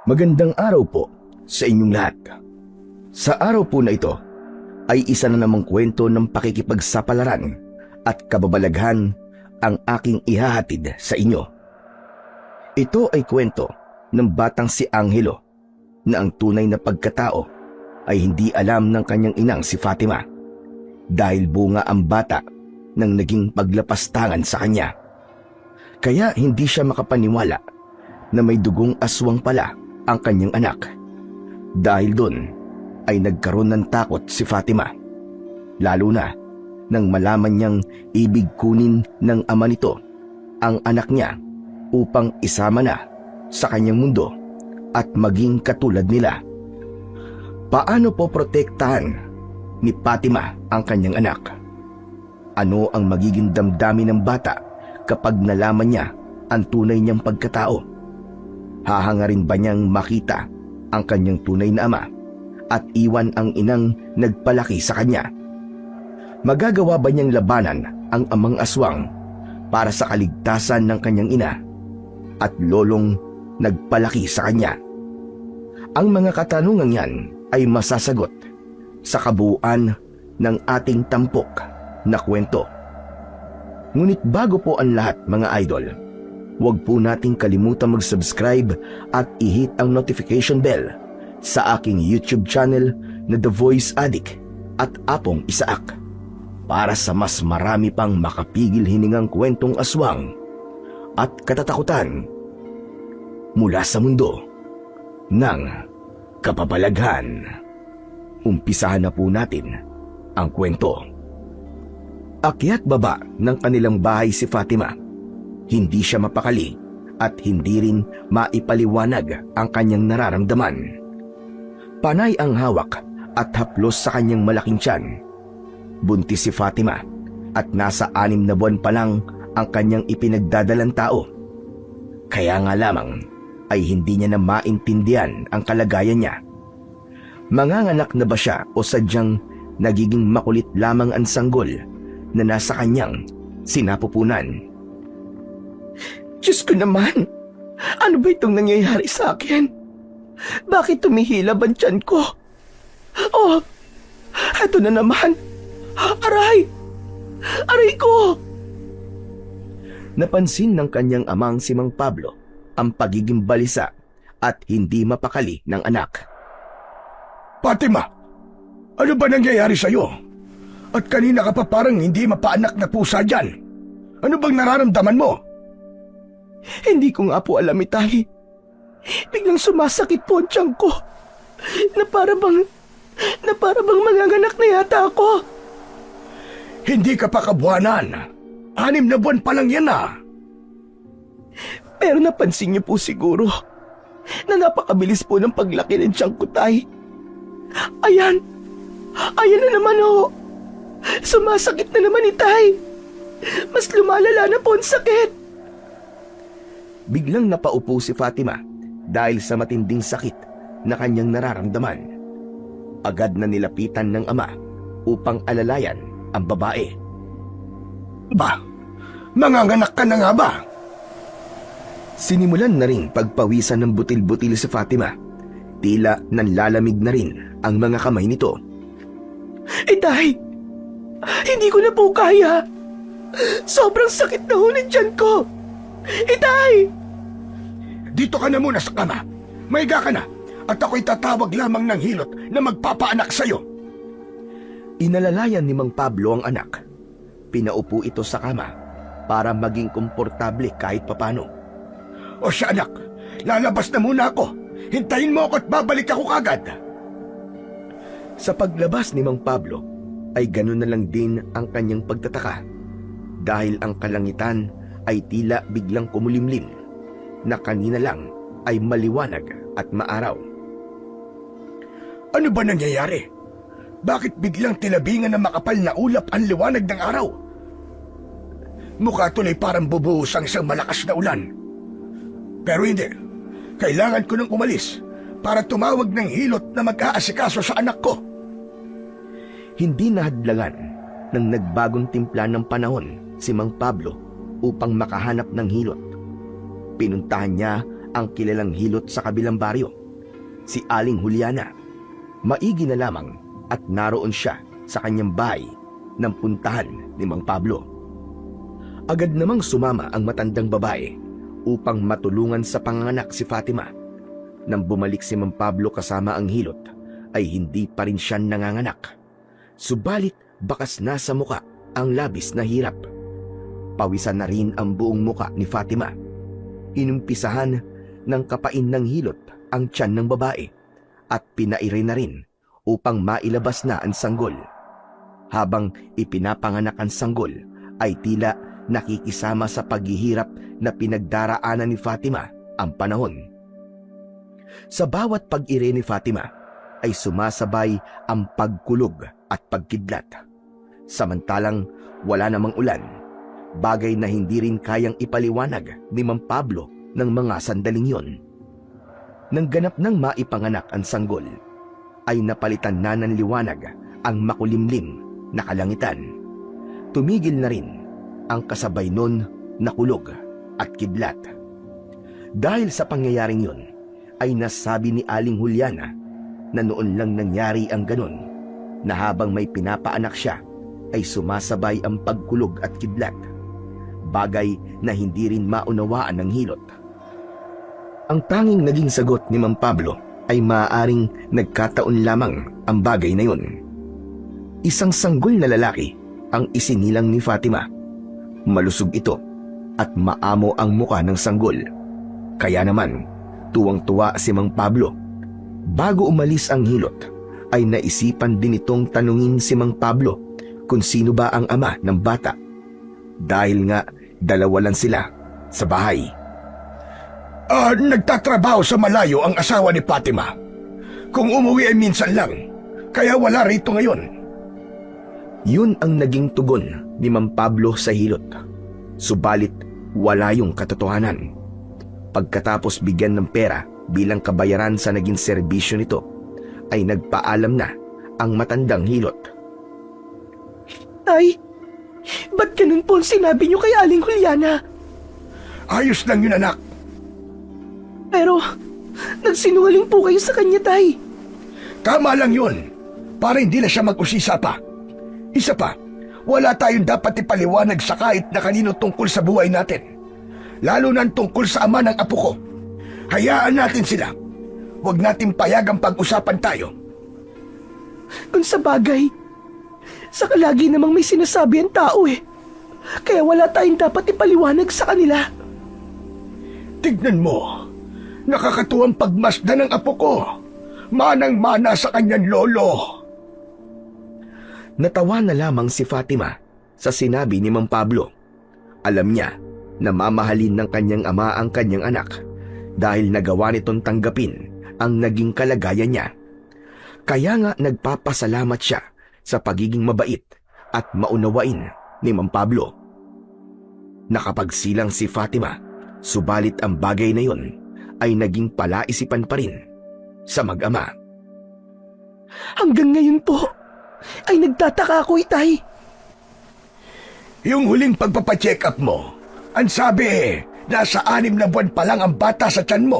Magandang araw po sa inyong lahat. Sa araw po na ito ay isa na namang kwento ng pakikipagsapalaran at kababalaghan ang aking ihahatid sa inyo. Ito ay kwento ng batang si Angelo na ang tunay na pagkatao ay hindi alam ng kanyang inang si Fatima dahil bunga ang bata nang naging paglapastangan sa kanya. Kaya hindi siya makapaniwala na may dugong aswang pala ang kanyang anak. Dahil doon ay nagkaroon ng takot si Fatima, lalo na nang malaman niyang ibig kunin ng ama nito ang anak niya upang isama na sa kanyang mundo at maging katulad nila. Paano po protektahan ni Fatima ang kanyang anak? Ano ang magiging damdamin ng bata kapag nalaman niya ang tunay niyang pagkatao? Hahangarin ba niyang makita ang kanyang tunay na ama at iwan ang inang nagpalaki sa kanya? Magagawa ba niyang labanan ang amang aswang para sa kaligtasan ng kanyang ina at lolong nagpalaki sa kanya? Ang mga katanungang yan ay masasagot sa kabuuan ng ating tampok na kwento. Ngunit bago po ang lahat, mga idol, huwag po nating kalimutan mag-subscribe at i-hit ang notification bell sa aking YouTube channel na The Voice Addict at Apong Isaak para sa mas marami pang makapigil hiningang kwentong aswang at katatakutan mula sa mundo ng kababalaghan. Umpisahan na po natin ang kwento. Akyat baba ng kanilang bahay si Fatima. Hindi siya mapakali at hindi rin maipaliwanag ang kanyang nararamdaman. Panay ang hawak at haplos sa kanyang malaking tiyan. Buntis si Fatima at nasa 6 na buwan pa lang ang kanyang ipinagdadalang tao. Kaya nga lamang ay hindi niya na maintindihan ang kalagayan niya. Manganganak na ba siya o sadyang nagiging makulit lamang ang sanggol na nasa kanyang sinapupunan? Diyos ko naman, ano ba itong nangyayari sa akin? Bakit tumihilab ang tiyan ko? Oh, eto na naman. Aray! Aray ko! Napansin ng kanyang amang si Mang Pablo ang pagiging balisa at hindi mapakali ng anak. Fatima, ano ba nangyayari sa'yo? At kanina ka pa parang hindi mapaanak na pusa dyan. Ano bang nararamdaman mo? Hindi ko nga po alam, Itay. Biglang sumasakit po ang tiyan ko. Na para bang manganganak na yata ako. Hindi ka pa kabuanan. 6 na buwan pa lang yan Pero napansin niyo po siguro na napakabilis po ng paglaki ng tiyan ko, Tay. Ayan na naman ho. Sumasakit na naman, Itay. Mas lumalala na po ang sakit. Biglang napaupo si Fatima dahil sa matinding sakit na kanyang nararamdaman. Agad na nilapitan ng ama upang alalayan ang babae. Ba, manganganak ka na nga ba? Sinimulan na rin pagpawisan ng butil-butil si Fatima. Tila nanlalamig na rin ang mga kamay nito. Itay, hindi ko na po kaya. Sobrang sakit na ho ng tiyan ko. Itay! Dito ka na muna sa kama. Maiga ka na at ako'y tatawag lamang ng hilot na magpapaanak sa'yo. Inalalayan ni Mang Pablo ang anak. Pinaupo ito sa kama para maging komportable kahit papano. O siya anak, lalabas na muna ako. Hintayin mo ako at babalik ako kagad. Sa paglabas ni Mang Pablo ay ganoon na lang din ang kanyang pagtataka dahil ang kalangitan ay tila biglang kumulimlim na kanina lang ay maliwanag at maaraw. Ano ba nangyayari? Bakit biglang tinabingan ng makapal na ulap ang liwanag ng araw? Mukha tuloy parang bubuhos ang isang malakas na ulan. Pero hindi. Kailangan ko nang umalis para tumawag ng hilot na mag-aasikaso sa anak ko. Hindi nahadlangan ng nagbagong timpla ng panahon si Mang Pablo upang makahanap ng hilot. Pinuntahan niya ang kilalang hilot sa kabilang baryo, si Aling Juliana. Maigi na lamang at naroon siya sa kanyang bahay nang puntahan ni Mang Pablo. Agad namang sumama ang matandang babae upang matulungan sa panganganak si Fatima. Nang bumalik si Mang Pablo kasama ang hilot, ay hindi pa rin siya nanganganak. Subalit bakas na sa muka ang labis na hirap. Pawisan na rin ang buong muka ni Fatima. Inumpisahan ng kapain ng hilot ang tiyan ng babae at pinaire na rin upang mailabas na ang sanggol. Habang ipinapanganak ang sanggol ay tila nakikisama sa paghihirap na pinagdaraanan ni Fatima ang panahon. Sa bawat pag-ire ni Fatima ay sumasabay ang pagkulog at pagkidlat. Samantalang wala namang ulan, bagay na hindi rin kayang ipaliwanag ni Mang Pablo ng mga sandaling yon. Nang ganap nang maipanganak ang sanggol, ay napalitan na ng liwanag ang makulimlim na kalangitan. Tumigil na rin ang kasabay nun na kulog at kidlat. Dahil sa pangyayaring yon, ay nasabi ni Aling Juliana na noon lang nangyari ang ganon, na habang may pinapaanak siya, ay sumasabay ang pagkulog at kidlat. Bagay na hindi rin maunawaan ng hilot. Ang tanging naging sagot ni Mang Pablo ay maaaring nagkataon lamang ang bagay na yun. Isang sanggol na lalaki ang isinilang ni Fatima. Malusog ito at maamo ang muka ng sanggol. Kaya naman, tuwang-tuwa si Mang Pablo. Bago umalis ang hilot, ay naisipan din itong tanungin si Mang Pablo kung sino ba ang ama ng bata. Dahil nga dalawa lang sila sa bahay. Nagtatrabaho sa malayo ang asawa ni Fatima. Kung umuwi ay minsan lang, kaya wala rito ngayon. Yun ang naging tugon ni Mang Pablo sa hilot. Subalit wala yung katotohanan. Pagkatapos bigyan ng pera bilang kabayaran sa naging serbisyo nito, ay nagpaalam na ang matandang hilot. Tay, ba't ganun po ang sinabi niyo kay Aling Juliana? Ayos lang yun, anak. Pero, nagsinungaling po kayo sa kanya, Tay. Tama lang yun, para hindi na siya mag-usisa pa. Isa pa, wala tayong dapat ipaliwanag sa kahit na kanino tungkol sa buhay natin. Lalo na tungkol sa ama ng apo ko. Hayaan natin sila. Huwag natin payagang pag-usapan tayo. Kung sa bagay, saka lagi namang may sinasabi ang tao eh. Kaya wala tayong dapat ipaliwanag sa kanila. Tignan mo, nakakatuwang pagmasdan ng apo ko. Manang-mana sa kanyang lolo. Natawa na lamang si Fatima sa sinabi ni Mang Pablo. Alam niya na mamahalin ng kanyang ama ang kanyang anak dahil nagawa nitong tanggapin ang naging kalagayan niya. Kaya nga nagpapasalamat siya sa pagiging mabait at maunawain ni Mang Pablo. Nakapagsilang si Fatima, subalit ang bagay na yon ay naging palaisipan pa rin sa mag-ama. Hanggang ngayon po, ay nagtataka ako, Itay. Yung huling pagpapacheck up mo, ang sabi nasa 6 na buwan pa lang ang bata sa tiyan mo.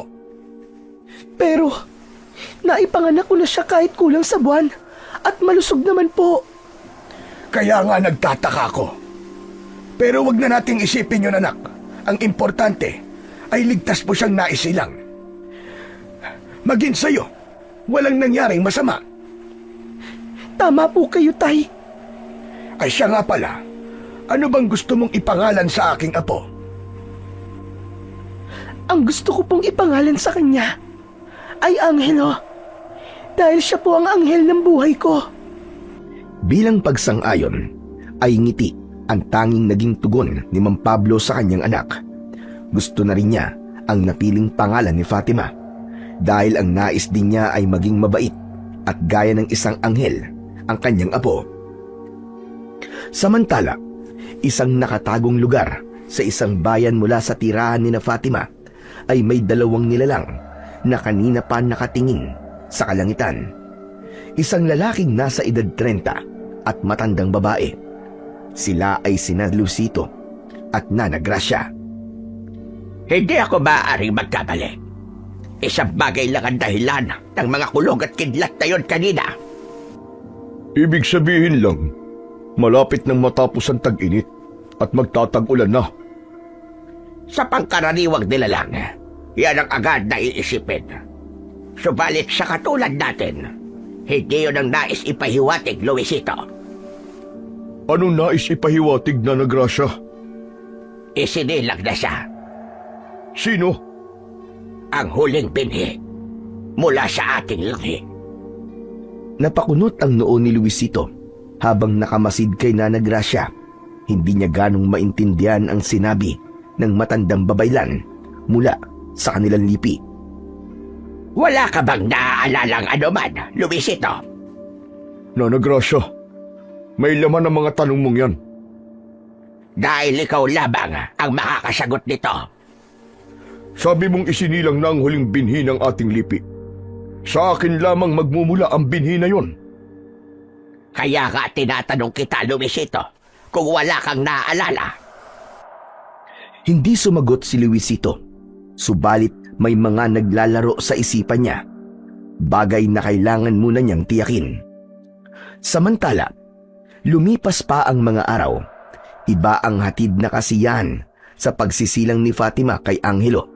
Pero, naipanganak ko na siya kahit kulang sa buwan at malusog naman po. Kaya nga nagtataka ako. Pero wag na nating isipin yun, anak. Ang importante ay ligtas mo siyang naisilang. Maging sa'yo, walang nangyaring masama. Tama po kayo, Tay. Ay siya nga pala, ano bang gusto mong ipangalan sa aking apo? Ang gusto ko pong ipangalan sa kanya ay Angelo. Dahil siya po ang anghel ng buhay ko. Bilang pagsang-ayon, ay ngiti ang tanging naging tugon ni Mang Pablo sa kanyang anak. Gusto na rin niya ang napiling pangalan ni Fatima dahil ang nais din niya ay maging mabait at gaya ng isang anghel ang kanyang apo. Samantala, isang nakatagong lugar sa isang bayan mula sa tirahan ni na Fatima ay may 2 nilalang na kanina pa nakatingin sa kalangitan. Isang lalaking nasa edad 30 at matandang babae. Sila ay sina Lucito at Nana Gracia. Hindi ako maaaring magkamali. Isang bagay lang ang dahilan ng mga kulog at kidlat na yon kanina. Ibig sabihin lang, malapit nang matapos ang tag-init at magtatag-ulan na. Sa pangkaraniwang nila lang, yan ang agad na iisipin. Subalit sa katulad natin, hindi yun ang nais ipahiwatig, Luisito. Anong nais ipahiwatig na Grasya? Isinilang na siya, Sino? ang huling binhi mula sa ating lahi. Napakunot ang noo ni Luisito habang nakamasid kay Nana Gracia. Hindi niya ganong maintindihan ang sinabi ng matandang babaylan mula sa kanilang lipi. Wala ka bang naaalalang anuman, Luisito? Nana Grasya, may laman ang mga tanong mong yan. Dahil ikaw lamang ang makakasagot nito. Sabi mong isinilang na ang huling binhi ng ating lipi. Sa akin lamang magmumula ang binhi na yon. Kaya ka tinatanong kita, Luisito, kung wala kang naaalala. Hindi sumagot si Luisito, subalit may mga naglalaro sa isipan niya. Bagay na kailangan muna niyang tiyakin. Samantala, lumipas pa ang mga araw. Iba ang hatid na kasiyahan sa pagsisilang ni Fatima kay Angelo.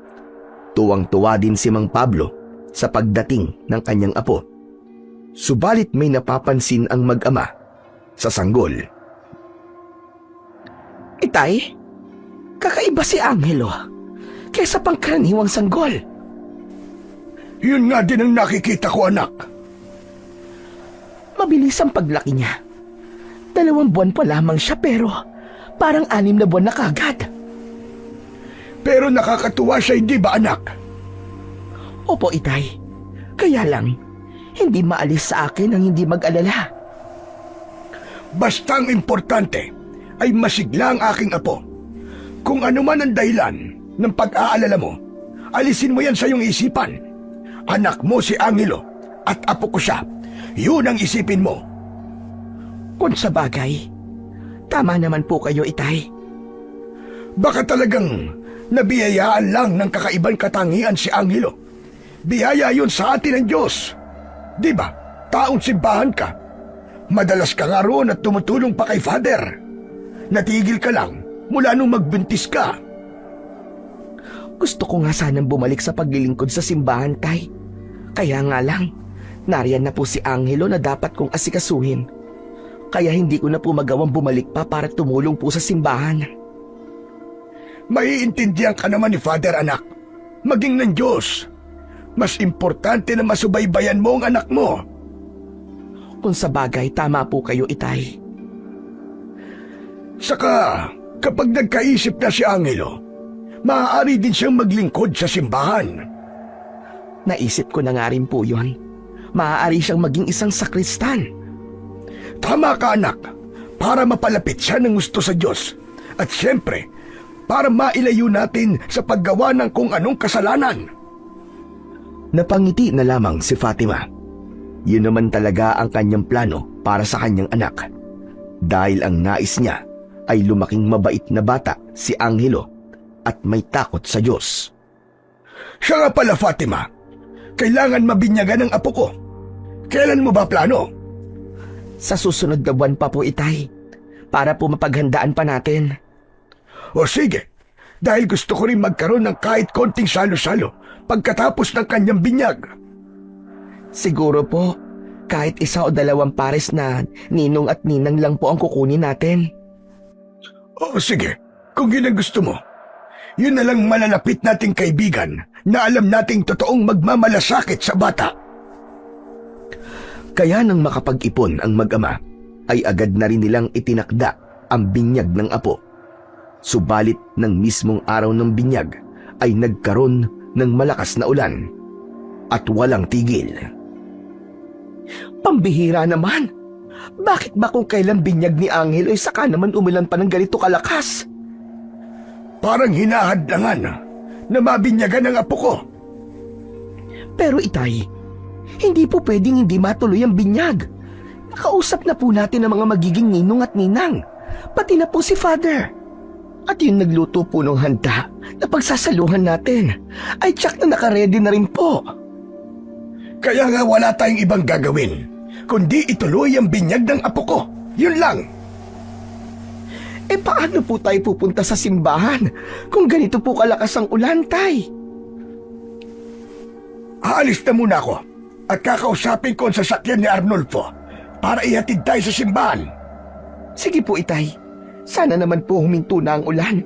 Tuwang-tuwa din si Mang Pablo sa pagdating ng kanyang apo. Subalit may napapansin ang mag-ama sa sanggol. Itay, kakaiba si Angelo kaysa pangkaraniwang sanggol. Yun nga din ang nakikita ko, anak. Mabilis ang paglaki niya. 2 buwan pa lamang siya pero parang 6 na buwan na kagad. Pero nakakatuwa siya, hindi ba, anak? Opo, Itay. Kaya lang, hindi maalis sa akin ang hindi mag-alala. Basta ang importante ay masigla ang aking apo. Kung ano man ang dahilan ng pag-aalala mo, alisin mo yan sa iyong isipan. Anak mo si Angelo at apo ko siya. Yun ang isipin mo. Kung sa bagay, tama naman po kayo, Itay. Baka talagang nabiyayaan lang ng kakaibang katangian si Angelo. Biyaya yun sa atin ng Diyos. Di ba? Taong simbahan ka. Madalas ka nga roon at tumutulong pa kay Father. Natigil ka lang mula nung magbuntis ka. Gusto ko nga sanang bumalik sa paglilingkod sa simbahan, Tay. Kaya nga lang, nariyan na po si Angelo na dapat kong asikasuhin. Kaya hindi ko na po magawang bumalik pa para tumulong po sa simbahan. Maiintindihan ka naman ni Father, anak. Maging ng Diyos. Mas importante na masubaybayan mo ang anak mo. Kung sa bagay, tama po kayo, Itay. Saka, kapag nagkaisip na si Angelo, maaari din siyang maglingkod sa simbahan. Naisip ko na nga rin po yun. Maaari siyang maging isang sakristan. Tama ka, anak. Para mapalapit siya ng gusto sa Diyos. At siyempre, para mailayo natin sa paggawa ng kung anong kasalanan. Napangiti na lamang si Fatima. Yun naman talaga ang kanyang plano para sa kanyang anak. Dahil ang nais niya ay lumaking mabait na bata si Angelo at may takot sa Diyos. Siya nga pala, Fatima. Kailangan mabinyagan ng apo ko. Kailan mo ba plano? Sa susunod na buwan pa po, Itay. Para po mapaghandaan pa natin. O sige, dahil gusto ko rin magkaroon ng kahit konting salo-salo pagkatapos ng kanyang binyag. Siguro po, kahit 1 o 2 pares na ninong at ninang lang po ang kukunin natin. O sige, kung yun ang gusto mo. Yun na lang malalapit nating kaibigan na alam nating totoong magmamalasakit sa bata. Kaya nang makapag-ipon ang mag-ama, ay agad na rin nilang itinakda ang binyag ng apo. Subalit ng mismong araw ng binyag ay nagkaroon ng malakas na ulan at walang tigil. Pambihira naman. Bakit ba kung kailan binyag ni Angelo ay saka naman umulan pa ng ganito kalakas? Parang hinahadlangan na mabinyagan ang apo ko. Pero Itay, hindi po pwedeng hindi matuloy ang binyag. Nakausap na po natin ang mga magiging ninong at ninang. Pati na po si Father. At yung nagluto po ng handa na pagsasaluhan natin ay tsak na nakaredy na rin po. Kaya nga wala tayong ibang gagawin, kundi ituloy ang binyag ng apo ko. Yun lang. Eh paano po tayo pupunta sa simbahan kung ganito po kalakas ang ulan, Tay? Aalis na muna ako at kakausapin ko ang sasakyan ni Arnulfo para ihatid tayo sa simbahan. Sige po, Itay. Sana naman po huminto na ang ulan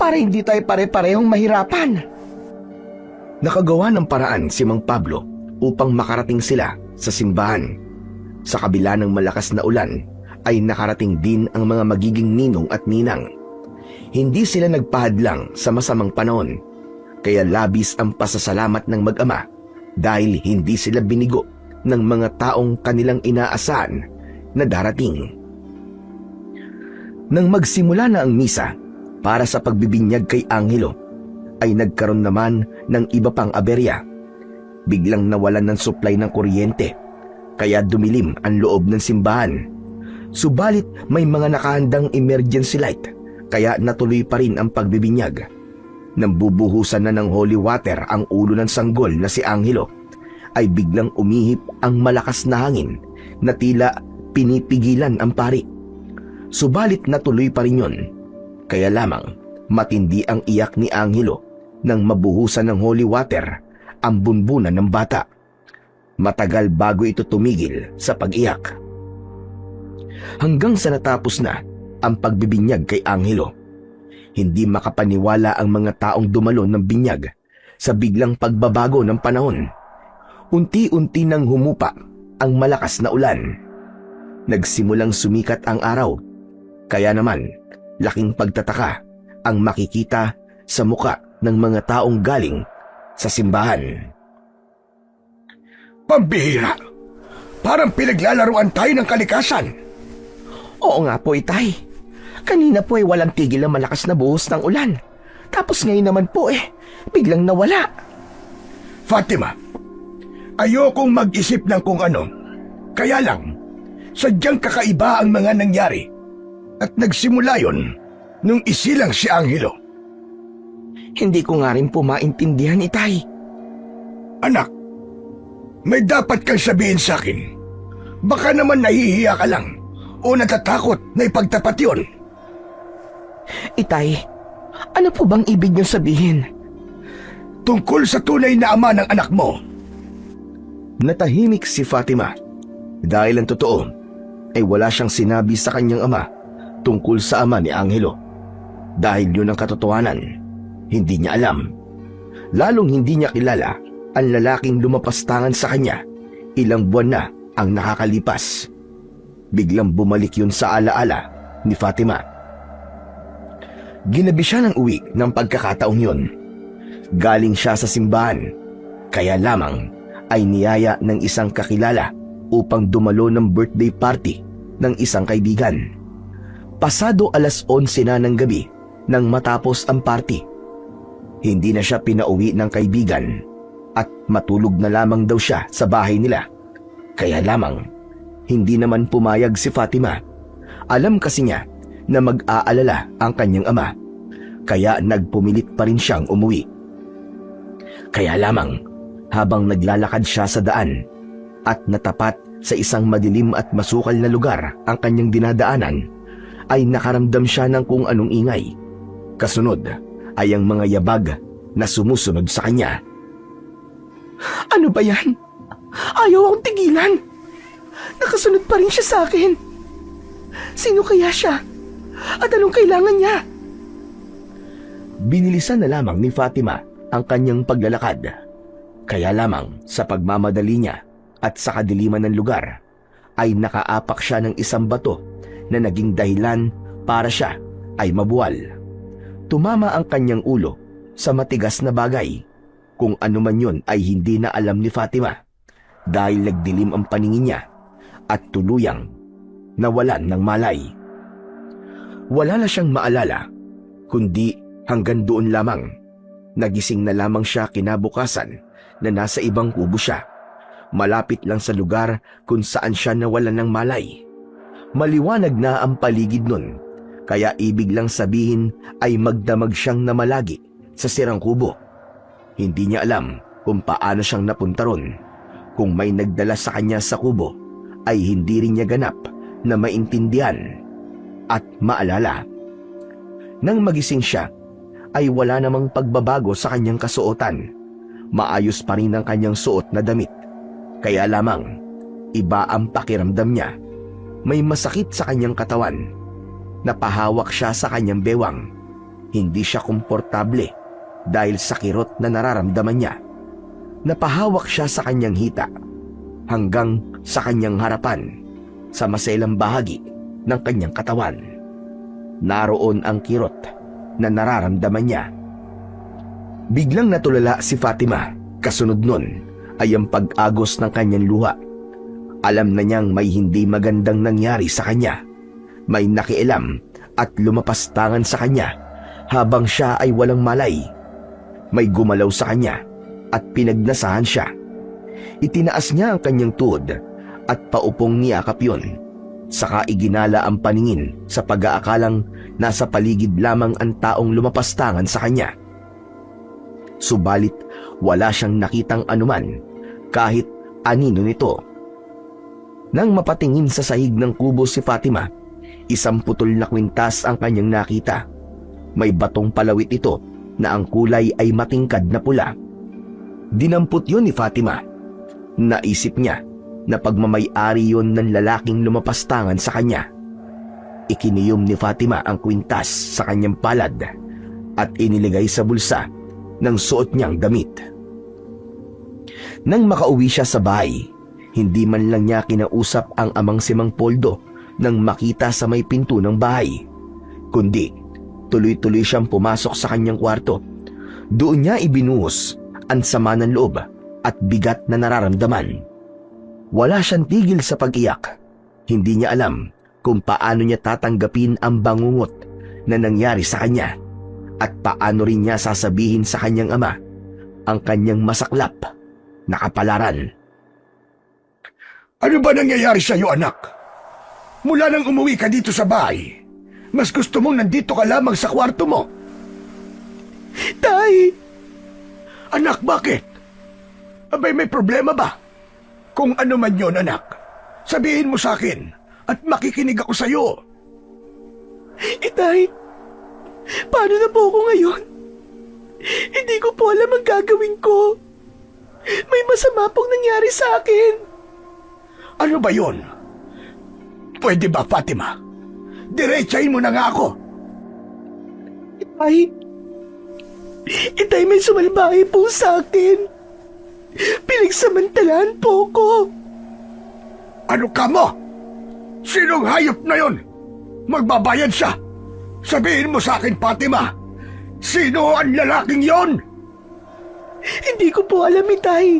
para hindi tayo pare-parehong mahirapan. Nakagawa ng paraan si Mang Pablo upang makarating sila sa simbahan. Sa kabila ng malakas na ulan ay nakarating din ang mga magiging ninong at ninang. Hindi sila nagpahadlang sa masamang panahon, kaya labis ang pasasalamat ng mag-ama dahil hindi sila binigo ng mga taong kanilang inaasahan na darating. Nang magsimula na ang misa para sa pagbibinyag kay Angelo, ay nagkaroon naman ng iba pang aberya. Biglang nawalan ng supply ng kuryente, kaya dumilim ang loob ng simbahan. Subalit may mga nakahandang emergency light, kaya natuloy pa rin ang pagbibinyag. Nang bubuhusan na ng holy water ang ulo ng sanggol na si Angelo, ay biglang umihip ang malakas na hangin na tila pinipigilan ang pari. Subalit natuloy pa rin yun, kaya lamang matindi ang iyak ni Angelo nang mabuhusan ng holy water ang bunbunan ng bata. Matagal bago ito tumigil sa pag-iyak. Hanggang sa natapos na ang pagbibinyag kay Angelo, hindi makapaniwala ang mga taong dumalo ng binyag sa biglang pagbabago ng panahon. Unti-unti nang humupa ang malakas na ulan. Nagsimulang sumikat ang araw, kaya naman laking pagtataka ang makikita sa muka ng mga taong galing sa simbahan. Pambihira! Parang pinaglalaruan tayo ng kalikasan. Oo nga po, Itay. Kanina po ay walang tigil ang malakas na buhos ng ulan. Tapos ngayon naman po biglang nawala. Fatima, ayokong mag-isip ng kung ano. Kaya lang, sadyang kakaiba ang mga nangyari. At nagsimula yon nung isilang si Angelo. Hindi ko nga rin po maintindihan, Itay. Anak, may dapat kang sabihin sa akin. Baka naman nahihiya ka lang o natatakot na ipagtapat yon. Itay, ano po bang ibig niyong sabihin? Tungkol sa tunay na ama ng anak mo. Natahimik si Fatima dahil ang totoo ay wala siyang sinabi sa kanyang ama tungkol sa ama ni Angelo. Dahil yun ang katotohanan, hindi niya alam. Lalong hindi niya kilala ang lalaking lumapastangan sa kanya. Ilang buwan na ang nakakalipas. Biglang bumalik yun sa alaala ni Fatima. Ginabi siya ng uwi ng pagkakataong yun. Galing siya sa simbahan, kaya lamang ay niyaya ng isang kakilala upang dumalo ng birthday party ng isang kaibigan. Pasado 11:00 na ng gabi nang matapos ang party. Hindi na siya pinauwi ng kaibigan at matulog na lamang daw siya sa bahay nila. Kaya lamang, hindi naman pumayag si Fatima. Alam kasi niya na mag-aalala ang kanyang ama, kaya nagpumilit pa rin siyang umuwi. Kaya lamang, habang naglalakad siya sa daan at natapat sa isang madilim at masukal na lugar ang kanyang dinadaanan, ay nakaramdam siya ng kung anong ingay. Kasunod ay ang mga yabag na sumusunod sa kanya. Ano ba yan? Ayaw akong tigilan. Nakasunod pa rin siya sa akin. Sino kaya siya? At anong kailangan niya? Binilisan na lamang ni Fatima ang kanyang paglalakad. Kaya lamang sa pagmamadali niya at sa kadiliman ng lugar, ay nakaapak siya ng isang bato na naging dahilan para siya ay mabuwal. Tumama ang kanyang ulo sa matigas na bagay. Kung ano man yun ay hindi na alam ni Fatima dahil nagdilim ang paningin niya at tuluyang nawalan ng malay. Wala na siyang maalala, kundi hanggang doon lamang. Nagising na lamang siya kinabukasan na nasa ibang kubo siya, malapit lang sa lugar kung saan siya nawalan ng malay. Maliwanag na ang paligid nun Kaya ibig lang sabihin ay magdamag siyang namalagi sa sirang kubo. Hindi niya alam kung paano siyang napunta ron. Kung may nagdala sa kanya sa kubo, ay hindi rin niya ganap na maintindihan at maalala. Nang magising siya, ay wala namang pagbabago sa kanyang kasuotan. Maayos pa rin ang kanyang suot na damit. Kaya lamang, iba ang pakiramdam niya. May masakit sa kanyang katawan. Napahawak siya sa kanyang bewang. Hindi siya komportable dahil sa kirot na nararamdaman niya. Napahawak siya sa kanyang hita hanggang sa kanyang harapan, sa maselang bahagi ng kanyang katawan. Naroon ang kirot na nararamdaman niya. Biglang natulala si Fatima. Kasunod nun ay ang pag-agos ng kanyang luha. Alam na niyang may hindi magandang nangyari sa kanya. May nakialam at lumapastangan sa kanya habang siya ay walang malay. May gumalaw sa kanya at pinagnasahan siya. Itinaas niya ang kanyang tuhod at paupong niyakap yun. Saka iginala ang paningin sa pag-aakalang nasa paligid lamang ang taong lumapastangan sa kanya. Subalit wala siyang nakitang anuman kahit anino nito. Nang mapatingin sa sahig ng kubo si Fatima, isang putol na kwintas ang kanyang nakita. May batong palawit ito na ang kulay ay matingkad na pula. Dinampot yun ni Fatima. Naisip niya na pagmamay-ari yun ng lalaking lumapastangan sa kanya. Ikiniyom ni Fatima ang kwintas sa kanyang palad at iniligay sa bulsa ng suot niyang damit. Nang makauwi siya sa bahay, hindi man lang niya kinausap ang amang si Mang Poldo nang makita sa may pinto ng bahay, kundi tuloy-tuloy siyang pumasok sa kanyang kwarto. Doon niya ibinuhos ang sama ng loob at bigat na nararamdaman. Wala siyang tigil sa pag-iyak. Hindi niya alam kung paano niya tatanggapin ang bangungot na nangyari sa kanya at paano rin niya sasabihin sa kanyang ama ang kanyang masaklap na kapalaran. Ano ba nangyayari sa iyo, anak? Mula nang umuwi ka dito sa bahay, mas gusto mong nandito ka lamang sa kwarto mo. Tay! Anak, bakit? Abay, may problema ba? Kung ano man yon, anak, sabihin mo sa akin at makikinig ako sa iyo. Tay, paano na po ako ngayon? Hindi ko po alam ang gagawin ko. May masama pong nangyari sa akin. Ano ba yon? Pwede ba, Fatima? Diretsahin mo na nga ako. Itay, may sumalbahe po sa akin. Pinagsamantalahan po ko. Ano ka mo? Sinong hayop na yon? Magbabayad siya. Sabihin mo sa akin, Fatima, sino ang lalaking yon? Hindi ko po alam, Itay.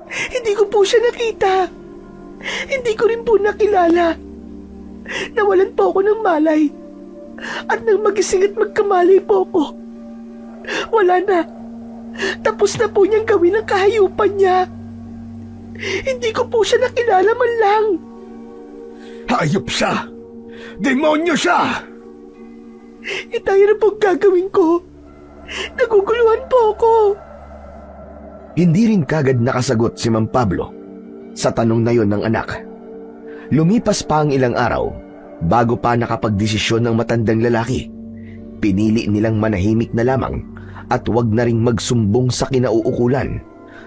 Hindi ko po siya nakita. Hindi ko rin po nakilala. Nawalan po ako ng malay. At nang magising at magkamalay po ako, wala na. Tapos na po niyang gawin ang kahayupan niya. Hindi ko po siya nakilala man lang. Hayop siya! Demonyo siya! Itay, na po gagawin ko. Naguguluhan po ako. Hindi rin kagad nakasagot si Mang Pablo sa tanong na yon ng anak. Lumipas pa ang ilang araw bago pa nakapagdesisyon ng matandang lalaki. Pinili nilang manahimik na lamang at wag na ring magsumbong sa kinauukulan,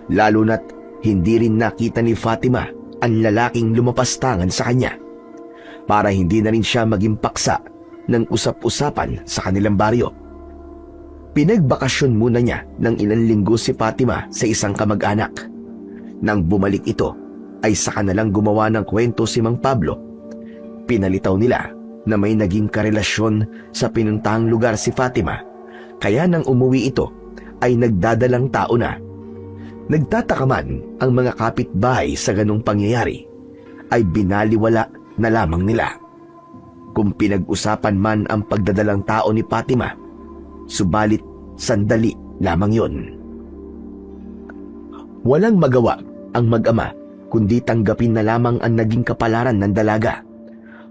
lalo na't hindi rin nakita ni Fatima ang lalaking lumapastangan sa kanya, para hindi na rin siya maging paksa ng usap-usapan sa kanilang baryo. Pinagbakasyon muna niya ng ilang linggo si Fatima sa isang kamag-anak. Nang bumalik ito, ay saka na lang gumawa ng kwento si Mang Pablo. Pinalitaw nila na may naging karelasyon sa pinuntahang lugar si Fatima, kaya nang umuwi ito ay nagdadalang tao na. Nagtataka man ang mga kapitbahay sa ganong pangyayari, ay binaliwala na lamang nila. Kung pinag-usapan man ang pagdadalang tao ni Fatima, subalit sandali lamang yon. Walang magawa ang mag-ama kundi tanggapin na lamang ang naging kapalaran ng dalaga.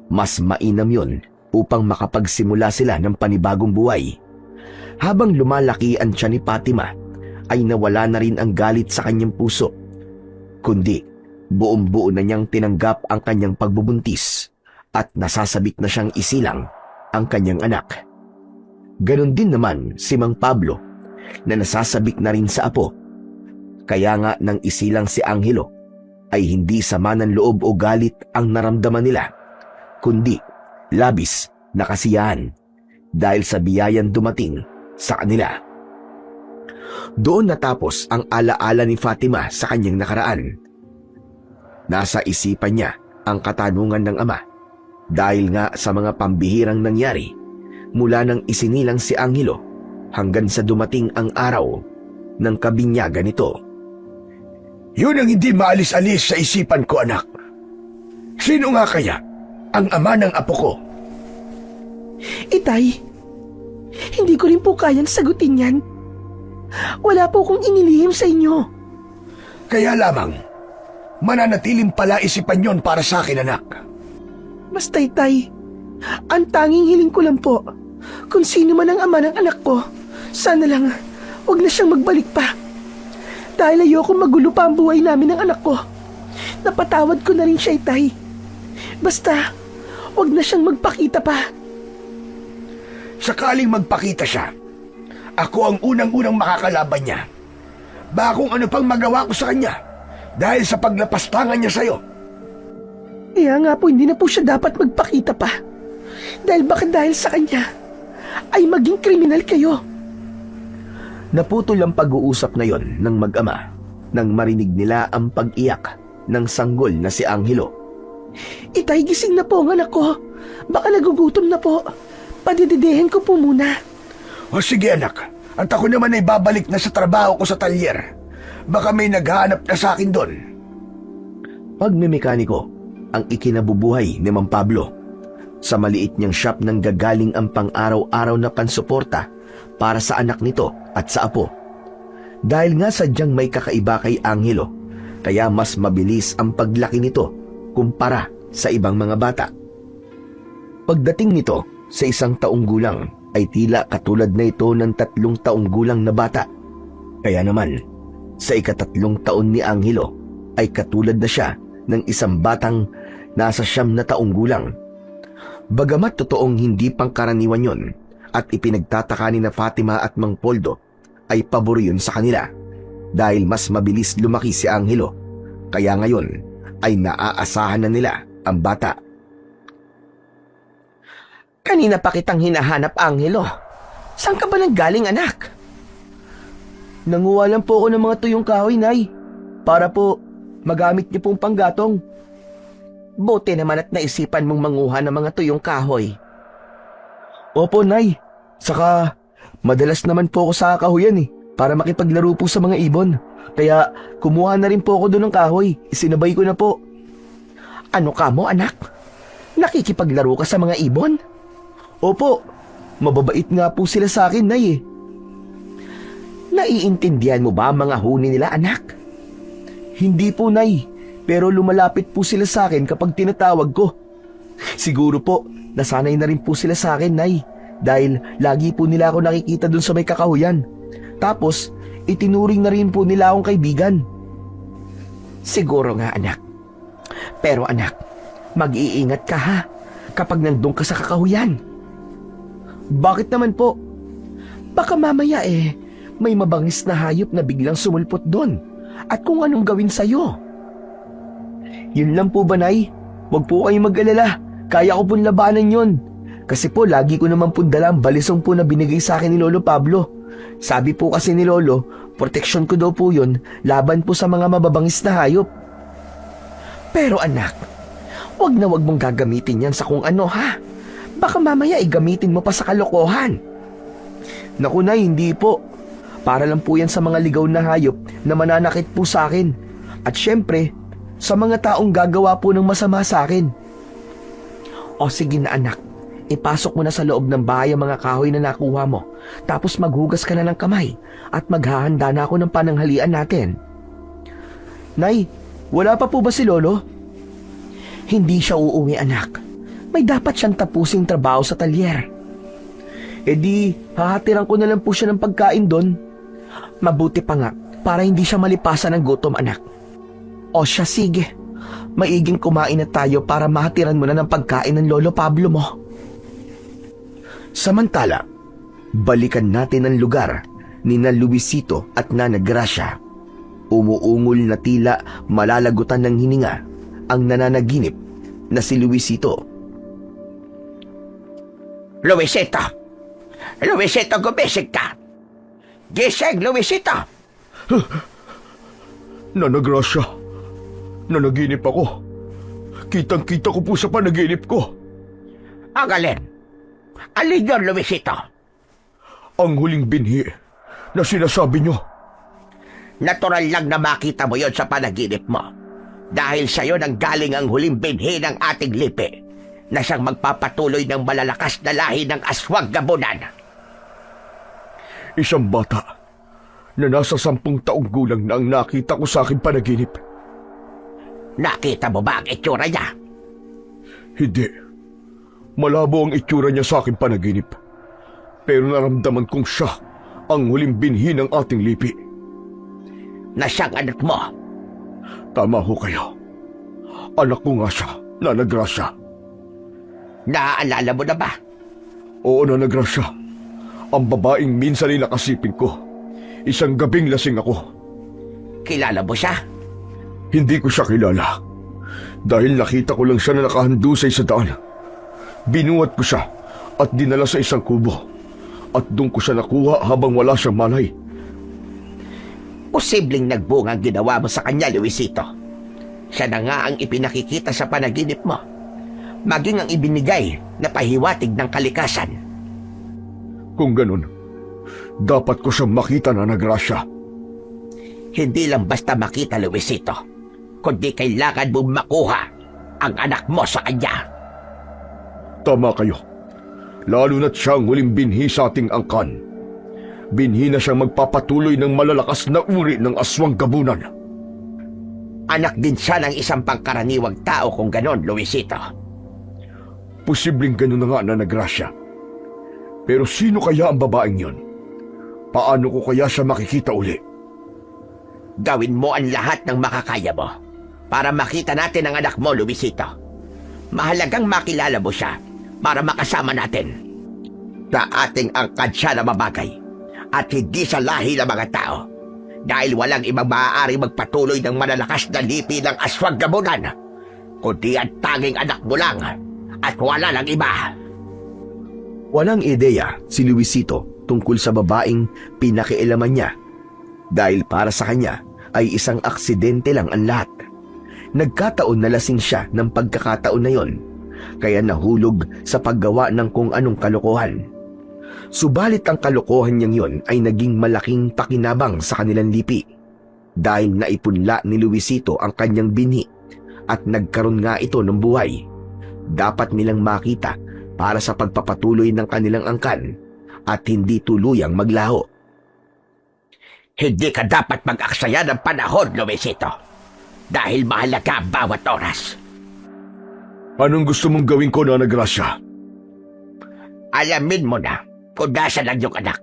Mas mainam yon upang makapagsimula sila ng panibagong buhay. Habang lumalaki ang tiyan ni Fatima, ay nawala na rin ang galit sa kanyang puso, kundi buong-buo na niyang tinanggap ang kanyang pagbubuntis at nasasabik na siyang isilang ang kanyang anak. Ganon din naman si Mang Pablo na nasasabik na rin sa apo. Kaya nga nang isilang si Angelo ay hindi sama ng loob o galit ang naramdaman nila, kundi labis na kasiyahan dahil sa biyayang dumating sa kanila. Doon natapos ang alaala ni Fatima sa kanyang nakaraan. Nasa isipan niya ang katanungan ng ama dahil nga sa mga pambihirang nangyari mula nang isinilang si Angelo hanggang sa dumating ang araw ng kabinyagan nito. Yun ang hindi maalis-alis sa isipan ko, anak. Sino nga kaya ang ama ng apo ko? Itay, hindi ko rin po kayang sagutin yan. Wala po akong inilihim sa inyo. Kaya lamang, mananatiling palaisipan yon para sa akin, anak. Basta Itay, ang tanging hiling ko lang po, kung sino man ang ama ng anak ko, sana lang huwag na siyang magbalik pa. Dahil ayoko magulo pa ang buhay namin ng anak ko. Napatawad ko na rin siya, Itay. Basta, huwag na siyang magpakita pa. Sakaling magpakita siya, ako ang unang-unang makakalaban niya. Baka kung ano pang magawa ko sa kanya dahil sa paglapastangan niya sa'yo. Kaya nga po hindi na po siya dapat magpakita pa. Dahil baka dahil sa kanya ay maging kriminal kayo. Naputol ang pag-uusap na yon ng mag-ama nang marinig nila ang pag-iyak ng sanggol na si Angelo. Itay, gising na po ang anak ko. Baka nagugutom na po. Padididihin ko po muna. O sige, anak, at ako naman ay babalik na sa trabaho ko sa talyer. Baka may naghahanap na sa akin doon. Pagmemekaniko ang ikinabubuhay ni Mang Pablo. Sa maliit niyang shop nang gagaling ang pang-araw-araw na pansuporta para sa anak nito at sa apo. Dahil nga sadyang may kakaiba kay Angelo, kaya mas mabilis ang paglaki nito kumpara sa ibang mga bata. Pagdating nito sa 1 taong gulang ay tila katulad na ito ng 3 taong gulang na bata. Kaya naman, sa 3 taon ni Angelo ay katulad na siya ng isang batang nasa 9 na taong gulang. Bagamat totoong hindi pangkaraniwan yon at ipinagtataka ni na Fatima at Mang Poldo, ay pabor yun sa kanila dahil mas mabilis lumaki si Angelo. Kaya ngayon ay naaasahan na nila ang bata. Kanina pa kitang hinahanap, Angelo. Saan ka ba nanggaling, anak? Nanguha lang po ako ng mga tuyong kahoy, Nay, para po magamit niyo pong panggatong. Buti naman at naisipan mong manguha ng mga tuyong kahoy. Opo, Nay. Saka madalas naman po ako sa kahoyan para makipaglaro po sa mga ibon. Kaya kumuha na rin po ako doon ng kahoy. Isinabay ko na po. Ano ka mo, anak? Nakikipaglaro ka sa mga ibon? Opo, mababait nga po sila sa akin, Nay. Naiintindihan mo ba ang mga huni nila, anak? Hindi po, Nay. Pero lumalapit po sila sa akin kapag tinatawag ko. Siguro po, nasanay na rin po sila sa akin, Nay. Dahil lagi po nila ako nakikita dun sa may kakahuyan. Tapos, itinuring na rin po nila akong kaibigan. Siguro nga, anak. Pero anak, mag-iingat ka ha kapag nandun ka sa kakahuyan. Bakit naman po? Baka mamaya may mabangis na hayop na biglang sumulpot doon at kung anong gawin sa'yo. Yun lang po ba, Nay? Huwag po kayong mag-alala. Kaya ko pong labanan yun. Kasi po lagi ko naman po dala ang balisong po na binigay sa akin ni Lolo Pablo. Sabi po kasi ni Lolo, proteksyon ko daw po yun laban po sa mga mababangis na hayop. Pero anak, wag na wag mong gagamitin yan sa kung ano ha. Baka mamaya gamitin mo pa sa kalokohan. Naku, Nay, hindi po. Para lang po yan sa mga ligaw na hayop na mananakit po sa akin. At syempre, sa mga taong gagawa po ng masama sa akin. O sige na anak, ipasok mo na sa loob ng bahay ang mga kahoy na nakuha mo. Tapos maghugas ka na ng kamay at maghahanda na ako ng pananghalian natin. Nay, wala pa po ba si Lolo? Hindi siya uuwi, anak. may dapat siyang tapusing trabaho sa talyer. E di, hahatiran ko na lang po siya ng pagkain doon. Mabuti pa nga, para hindi siya malipasan ng gutom, anak. O siya, sige. Maiging kumain na tayo para mahatiran mo na ng pagkain ng Lolo Pablo mo. Samantala, balikan natin ang lugar ni na Luisito at Nana Gracia. Umuungol na tila malalagutan ng hininga ang nananaginip na si Luisito. Luisito! Luisito, gumising ka! Gising, Luisito! Nana Gracia, nanaginip ako. Kitang-kita ko po sa panaginip ko. Ang alin? Alin yun, Luisito? Ang huling binhi na sinasabi nyo. Natural lang na makita mo yon sa panaginip mo. Dahil sa'yo nang galing ang huling binhi ng ating lipi na siyang magpapatuloy ng malalakas na lahi ng aswang gabunan. Isang bata na nasa 10 taong gulang na ang nakita ko sa aking panaginip. Nakita mo ba ang itsura niya? Hindi. Malabo ang itsura niya sa aking panaginip. Pero naramdaman kong siya ang huling binhi ng ating lipi. Na siyang anak mo? Tama ho kayo. Anak ko nga siya, Nana Gracia. Naaalala mo na ba? Oo, Nana Gracia. Ang babaeng minsan ay nakasiping ko. Isang gabing lasing ako. Kilala mo siya? Hindi ko siya kilala. Dahil nakita ko lang siya na nakahandusay sa daan. Binuhat ko siya at dinala sa isang kubo. At doon ko siya nakuha habang wala siyang malay. Posibleng nagbunga ang ginawa mo sa kanya, Luisito. Siya na nga ang ipinakikita sa panaginip mo. Maging ang ibinigay na pahiwatig ng kalikasan. Kung ganun, dapat ko siyang makita, Nana Gracia. Hindi lang basta makita, Luisito, kundi kailangan mo makuha ang anak mo sa kanya. Tama kayo. Lalo na't siyang huling binhi sa ating angkan. Binhi na siyang magpapatuloy ng malalakas na uri ng aswang gabunan. Anak din siya ng isang pangkaraniwang tao kung ganon, Luisito. Posibleng ganun na nga, Nana Gracia. Pero sino kaya ang babaeng yon? Paano ko kaya siya makikita uli? Gawin mo ang lahat ng makakaya mo para makita natin ang anak mo, Luisito. Mahalagang makilala mo siya para makasama natin na ating angkad siya na mabagay at hindi sa lahi ng mga tao dahil walang ibang maaari magpatuloy ng malalakas na lipi ng aswang gabunan kundi ang tanging anak mo lang at wala lang iba. Walang ideya si Luisito tungkol sa babaeng pinakialaman niya dahil para sa kanya ay isang aksidente lang ang lahat. Nagkataon na lasing siya ng pagkakataon na yon, kaya nahulog sa paggawa ng kung anong kalokohan. Subalit ang kalokohan niyang yon ay naging malaking pakinabang sa kanilang lipi dahil naipunla ni Luisito ang kanyang binhi at nagkaroon nga ito ng buhay. Dapat nilang makita para sa pagpapatuloy ng kanilang angkan at hindi tuluyang maglaho. Hindi ka dapat mag-aksaya ng panahon, Luisito, dahil mahalaga ang bawat oras. Anong gusto mong gawin ko, Nana Gracia? Alamin mo na kung nasa lang yung anak.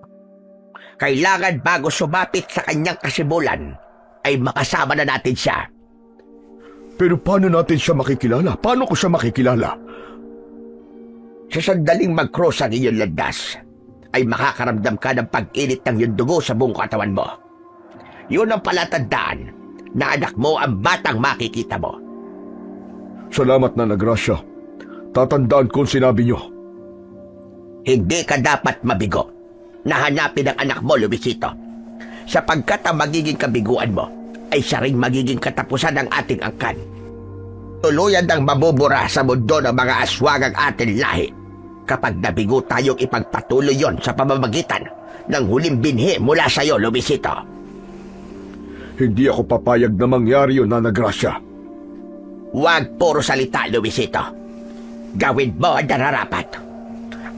Kailangan bago sumapit sa kanyang kasimulan ay makasama na natin siya. Pero paano natin siya makikilala? Paano ko siya makikilala? Sa sandaling mag-cross ang iyong landas, ay makakaramdam ka ng pag-init ng iyong dugo sa buong katawan mo. Yun ang palatandaan na anak mo ang batang makikita mo. Salamat, Nana Gracia. Tatandaan ko ang sinabi niyo. Hindi ka dapat mabigo na hanapin ang anak mo, Luisito, sapagkat ang magiging kabiguan mo ay siya ring magiging katapusan ng ating angkan. Tuluyan ng mabubura sa mundo ng mga aswang ang ating lahi kapag nabigo tayong ipagpatuloy yon sa pamamagitan ng huling binhi mula sa iyo, Luisito. Hindi ako papayag na mangyari yun, Nana Gracia. Huwag puro salita, Luisito. Gawin mo ang nararapat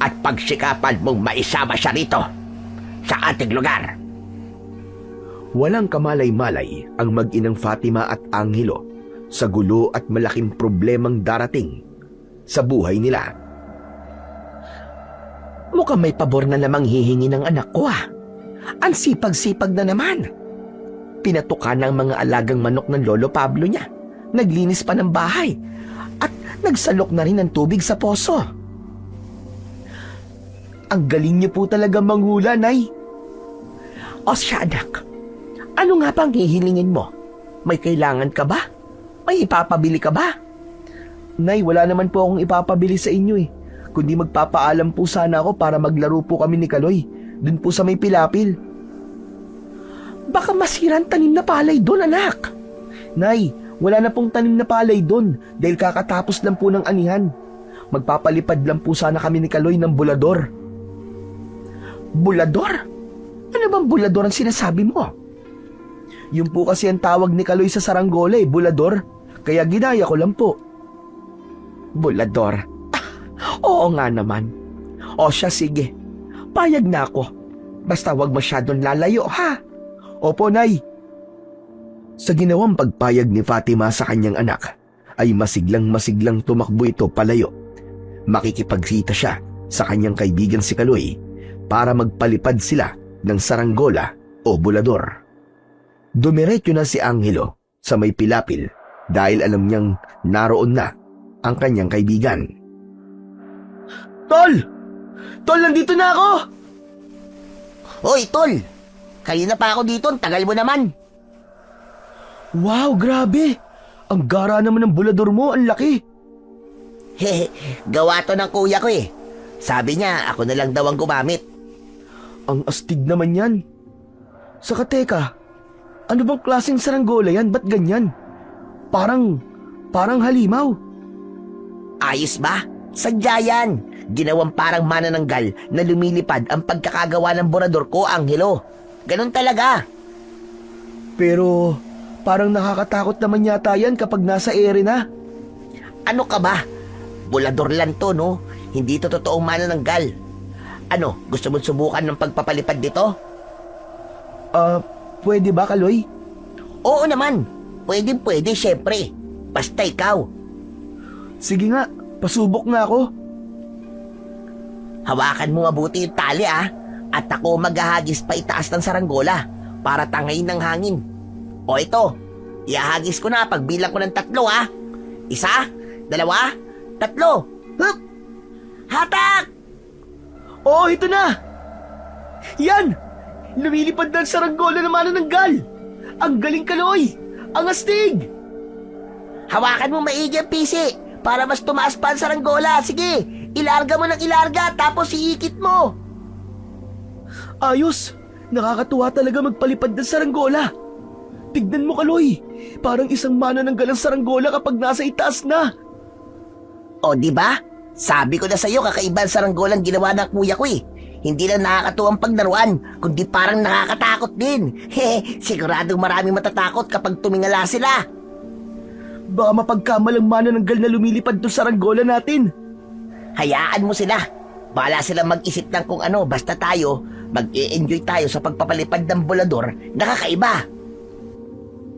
at pagsikapan mong maisama siya rito sa ating lugar. Walang kamalay-malay ang mag-inang Fatima at Angelo sa gulo at malaking problemang darating sa buhay nila. Mukhang may pabor na namang hihingi ng anak ko Ang sipag-sipag na naman. Pinatukan ng mga alagang manok ng Lolo Pablo niya. Naglinis pa ng bahay. At nagsalok na rin ng tubig sa poso. Ang galing niyo po talaga manghula, Nay. O siya, anak. Ano nga bang hihilingin mo? May kailangan ka ba? May ipapabili ka ba? Nay, wala naman po akong ipapabili sa inyo kundi magpapaalam po sana ako para maglaro po kami ni Kaloy dun po sa may pilapil. Baka masira ang tanim na palay doon, anak. Nay, wala na pong tanim na palay doon dahil kakatapos lang po ng anihan. Magpapalipad lang po sana kami ni Kaloy ng bulador. Bulador? Ano bang bulador ang sinasabi mo? Yun po kasi ang tawag ni Kaloy sa saranggola bulador. Kaya ginaya ko lang po. Bulador? Oo nga naman. O siya, sige. Payag na ako. Basta wag masyadong lalayo, ha? Opo, Nay. Sa ginawang pagpayag ni Fatima sa kanyang anak, ay masiglang tumakbo ito palayo. Makikipagsita siya sa kanyang kaibigan si Kaloy para magpalipad sila ng saranggola o bulador. Dumiretso na si Angelo sa may pilapil dahil alam niyang naroon na ang kanyang kaibigan. Tol! Tol, nandito na ako! Hoy, Tol! Kanina pa ako dito, ang tagal mo naman. Wow, grabe! Ang gara naman ng bulador mo, ang laki! Hehe, gawa to ng kuya ko Sabi niya, ako na lang daw ang gumamit. Ang astig naman yan. Saka teka, ano bang klaseng saranggola yan? Ba't ganyan? Parang halimaw. Ayos ba? Sadya yan. Ginawang parang manananggal na lumilipad ang pagkakagawa ng burador ko, Angelo. Ganon talaga. Pero parang nakakatakot naman yata yan kapag nasa ere na. Ano ka ba? Bulador lang to, no? Hindi to totoong manananggal. Ano, gusto mo subukan ng pagpapalipad dito? Pwede ba, Kaloy? Oo naman. Pwede, syempre. Basta ikaw. Sige nga, pasubok nga ako. Hawakan mo mabuti yung tali at ako maghahagis pa itaas ng saranggola para tangayin ng hangin. O ito, ihahagis ko na pagbilang ko ng 3 1, 2, 3. Hup! Hatak! Oo, ito na! Yan! Lumilipad na ang saranggola na manananggal! Ang galing, Kaloy! Ang astig! Hawakan mo maigi ang pisi para mas tumaas pa ang saranggola. Sige, ilarga mo ng ilarga tapos iikit mo. Ayos! Nakakatuwa talaga magpalipad ng saranggola. Tignan mo, Kaloy. Parang isang manananggal ang saranggola kapag nasa itaas na. O, di ba? Sabi ko na sa'yo, kakaiba ang saranggolang ginawa ng kuya ko Hindi lang nakakatuwang paglaruan, kundi parang nakakatakot din. Siguradong maraming matatakot kapag tumingala sila. Baka mapagkamalang manananggal na lumilipad doon sa saranggola natin. Hayaan mo sila. Bahala silang mag-isip ng kung ano, basta tayo, mag-i-enjoy tayo sa pagpapalipad ng bulador na kakaiba.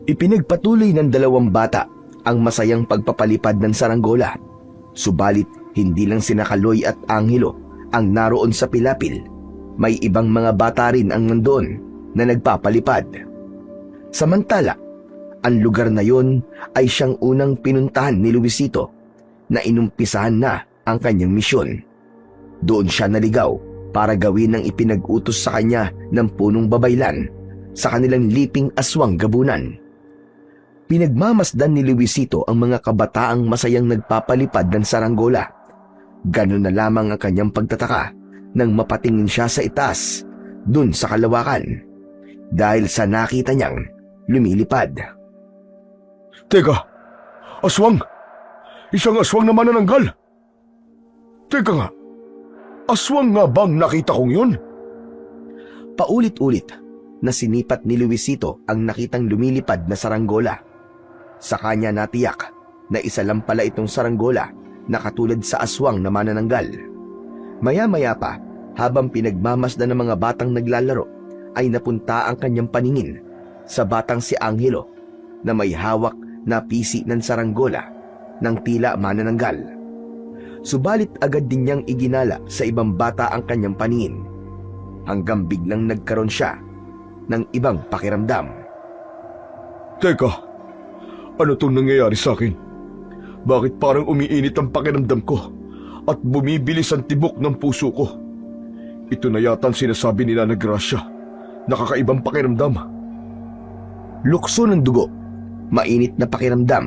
Ipinagpatuloy ng 2 bata ang masayang pagpapalipad ng saranggola. Subalit, hindi lang sina Kaloy at Angelo ang naroon sa pilapil. May ibang mga bata rin ang nandoon na nagpapalipad. Samantala, ang lugar na yon ay siyang unang pinuntahan ni Luisito na inumpisahan na ang kanyang misyon. Doon siya naligaw para gawin ang ipinag-utos sa kanya ng punong babaylan sa kanilang liping aswang gabunan. Pinagmamasdan ni Luisito ang mga kabataang masayang nagpapalipad ng saranggola. Ganon na lamang ang kanyang pagtataka nang mapatingin siya sa itaas, dun sa kalawakan, dahil sa nakita niyang lumilipad. Teka, aswang! Isang aswang na manananggal! Teka nga, aswang nga bang nakita kong yun? Paulit-ulit na sinipat ni Luisito ang nakitang lumilipad na saranggola. Sa kanya natiyak na isa lang pala itong saranggola na katulad sa aswang na manananggal. Maya-maya pa, habang pinagmamasdan ng mga batang naglalaro, ay napunta ang kanyang paningin sa batang si Angelo na may hawak na pisi ng saranggola ng tila manananggal. Subalit agad din niyang iginala sa ibang bata ang kanyang paningin, hanggang biglang nagkaroon siya ng ibang pakiramdam. Teka, ano tong nangyayari sa akin? Bakit parang umiinit ang pakiramdam ko at bumibilis ang tibok ng puso ko? Ito na yata ang sinasabi nila na Gracia. Nakakaibang pakiramdam. Lukso ng dugo, mainit na pakiramdam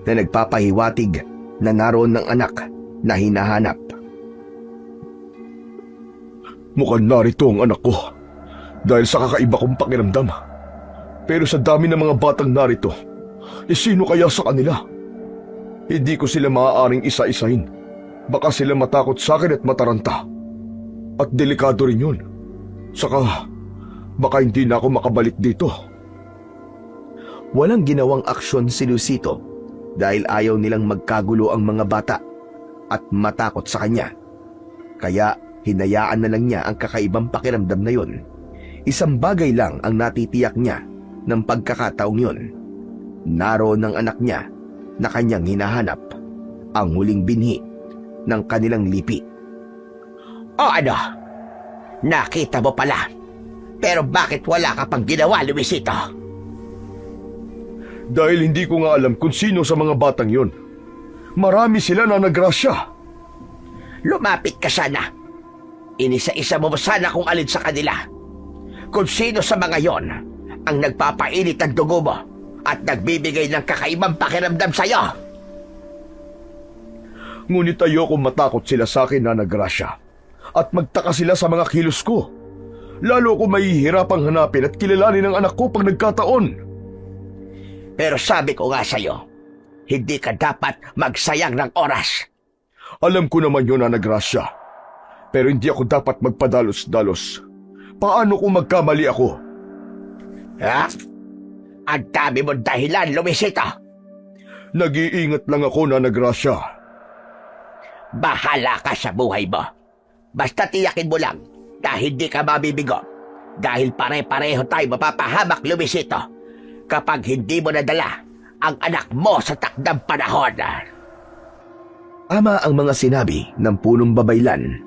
na nagpapahiwatig na naroon ng anak na hinahanap. Mukhang narito ang anak ko dahil sa kakaiba kong pakiramdam. Pero sa dami ng mga batang narito, sino kaya sa kanila? Hindi ko sila maaaring isa-isahin. Baka sila matakot sa akin at mataranta. At delikado rin yun. Saka, baka hindi na ako makabalik dito. Walang ginawang aksyon si Lucito dahil ayaw nilang magkagulo ang mga bata at matakot sa kanya. Kaya hinayaan na lang niya ang kakaibang pakiramdam na yun. Isang bagay lang ang natitiyak niya ng pagkakataong yun. Naroon ng anak niya na kanyang hinahanap, ang huling binhi ng kanilang lipi. O ano? Nakita mo pala. Pero bakit wala ka pang ginawa, Luisito? Dahil hindi ko nga alam kung sino sa mga batang yun. Marami sila na nagrasya. Lumapit ka sana. Inisa-isa mo sana kung alin sa kanila. Kung sino sa mga yon ang nagpapainit ng dugo mo at nagbibigay ng kakaibang pakiramdam sa'yo. Ngunit ayoko matakot sila sa akin na nagrasya at magtaka sila sa mga kilos ko. Lalo ko mahihirapang hanapin at kilalanin ang anak ko pag nagkataon. Pero sabi ko nga sa'yo, hindi ka dapat magsayang ng oras. Alam ko naman yun na nagrasya. Pero hindi ako dapat magpadalos-dalos. Paano kung magkamali ako? Ha? Ang dami mong dahilan, Luisito. Nag-iingat lang ako na nagrasya. Bahala ka sa buhay mo. Basta tiyakin mo lang na hindi ka mabibigo. Dahil pare-pareho tayo mapapahamak, Luisito, kapag hindi mo nadala ang anak mo sa takdang panahon. Ama ang mga sinabi ng punong babaylan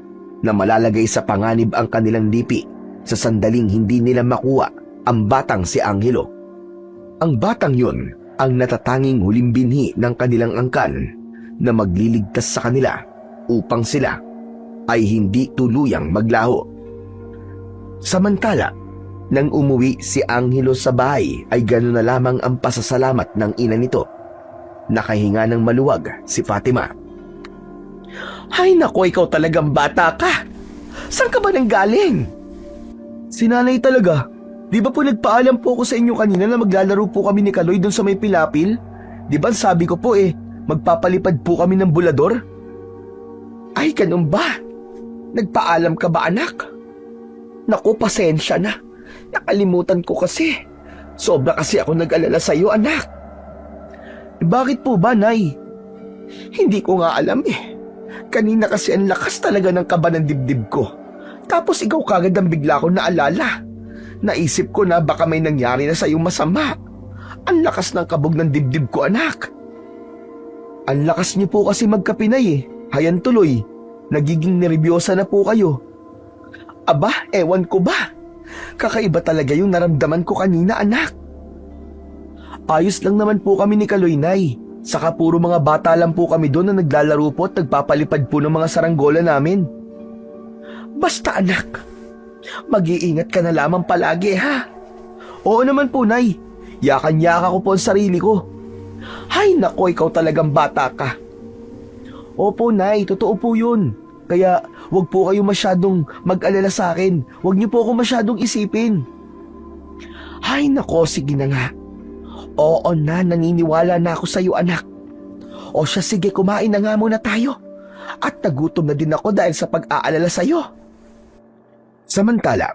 na malalagay sa panganib ang kanilang lipi sa sandaling hindi nila makuha ang batang si Angelo. Ang batang yun ang natatanging huling binhi ng kanilang angkan na magliligtas sa kanila upang sila ay hindi tuluyang maglaho. Samantala, nang umuwi si Angelo sa bahay ay gano'n na lamang ang pasasalamat ng ina nito. Nakahinga ng maluwag si Fatima. Ay nako, ikaw talagang bata ka. Saan ka ba nanggaling? Si nanay talaga. Di ba po nagpaalam po ako sa inyo kanina na maglalaro po kami ni Kaloy doon sa may pilapil? Di ba sabi ko po magpapalipad po kami ng bulador? Ay, ganun ba? Nagpaalam ka ba, anak? Naku, pasensya na. Nakalimutan ko kasi. Sobra kasi ako nag-alala sa iyo, anak. Bakit po ba, Nay? Hindi ko nga alam Kanina kasi ang lakas talaga ng kaba ng dibdib ko. Tapos ikaw kagad ang bigla ko naalala. Naisip ko na baka may nangyari na sa iyo masama. Ang lakas ng kabog ng dibdib ko, anak. Ang lakas niyo po kasi magkapinay Hayan tuloy. Nagiging nervyosa na po kayo. Aba, ewan ko ba? Kakaiba talaga yung naramdaman ko kanina, anak. Ayos lang naman po kami ni Kaloy, Nay. Saka puro mga bata lang po kami doon na naglalaro po at nagpapalipad po ng mga saranggola namin. Basta, anak, mag-iingat ka na lamang palagi, ha? Oo naman po, Nay. Yakan-yaka ko po ang sarili ko. Hay nako, ikaw talagang bata ka. Opo, Nay, totoo po yun. Kaya wag po kayo masyadong mag-alala sa akin. Wag niyo po ako masyadong isipin. Hay nako, sige na nga. Oo na, naniniwala na ako sa iyo, anak. O siya, sige, kumain na nga muna tayo. At nagutom na din ako dahil sa pag-aalala sa iyo. Samantala,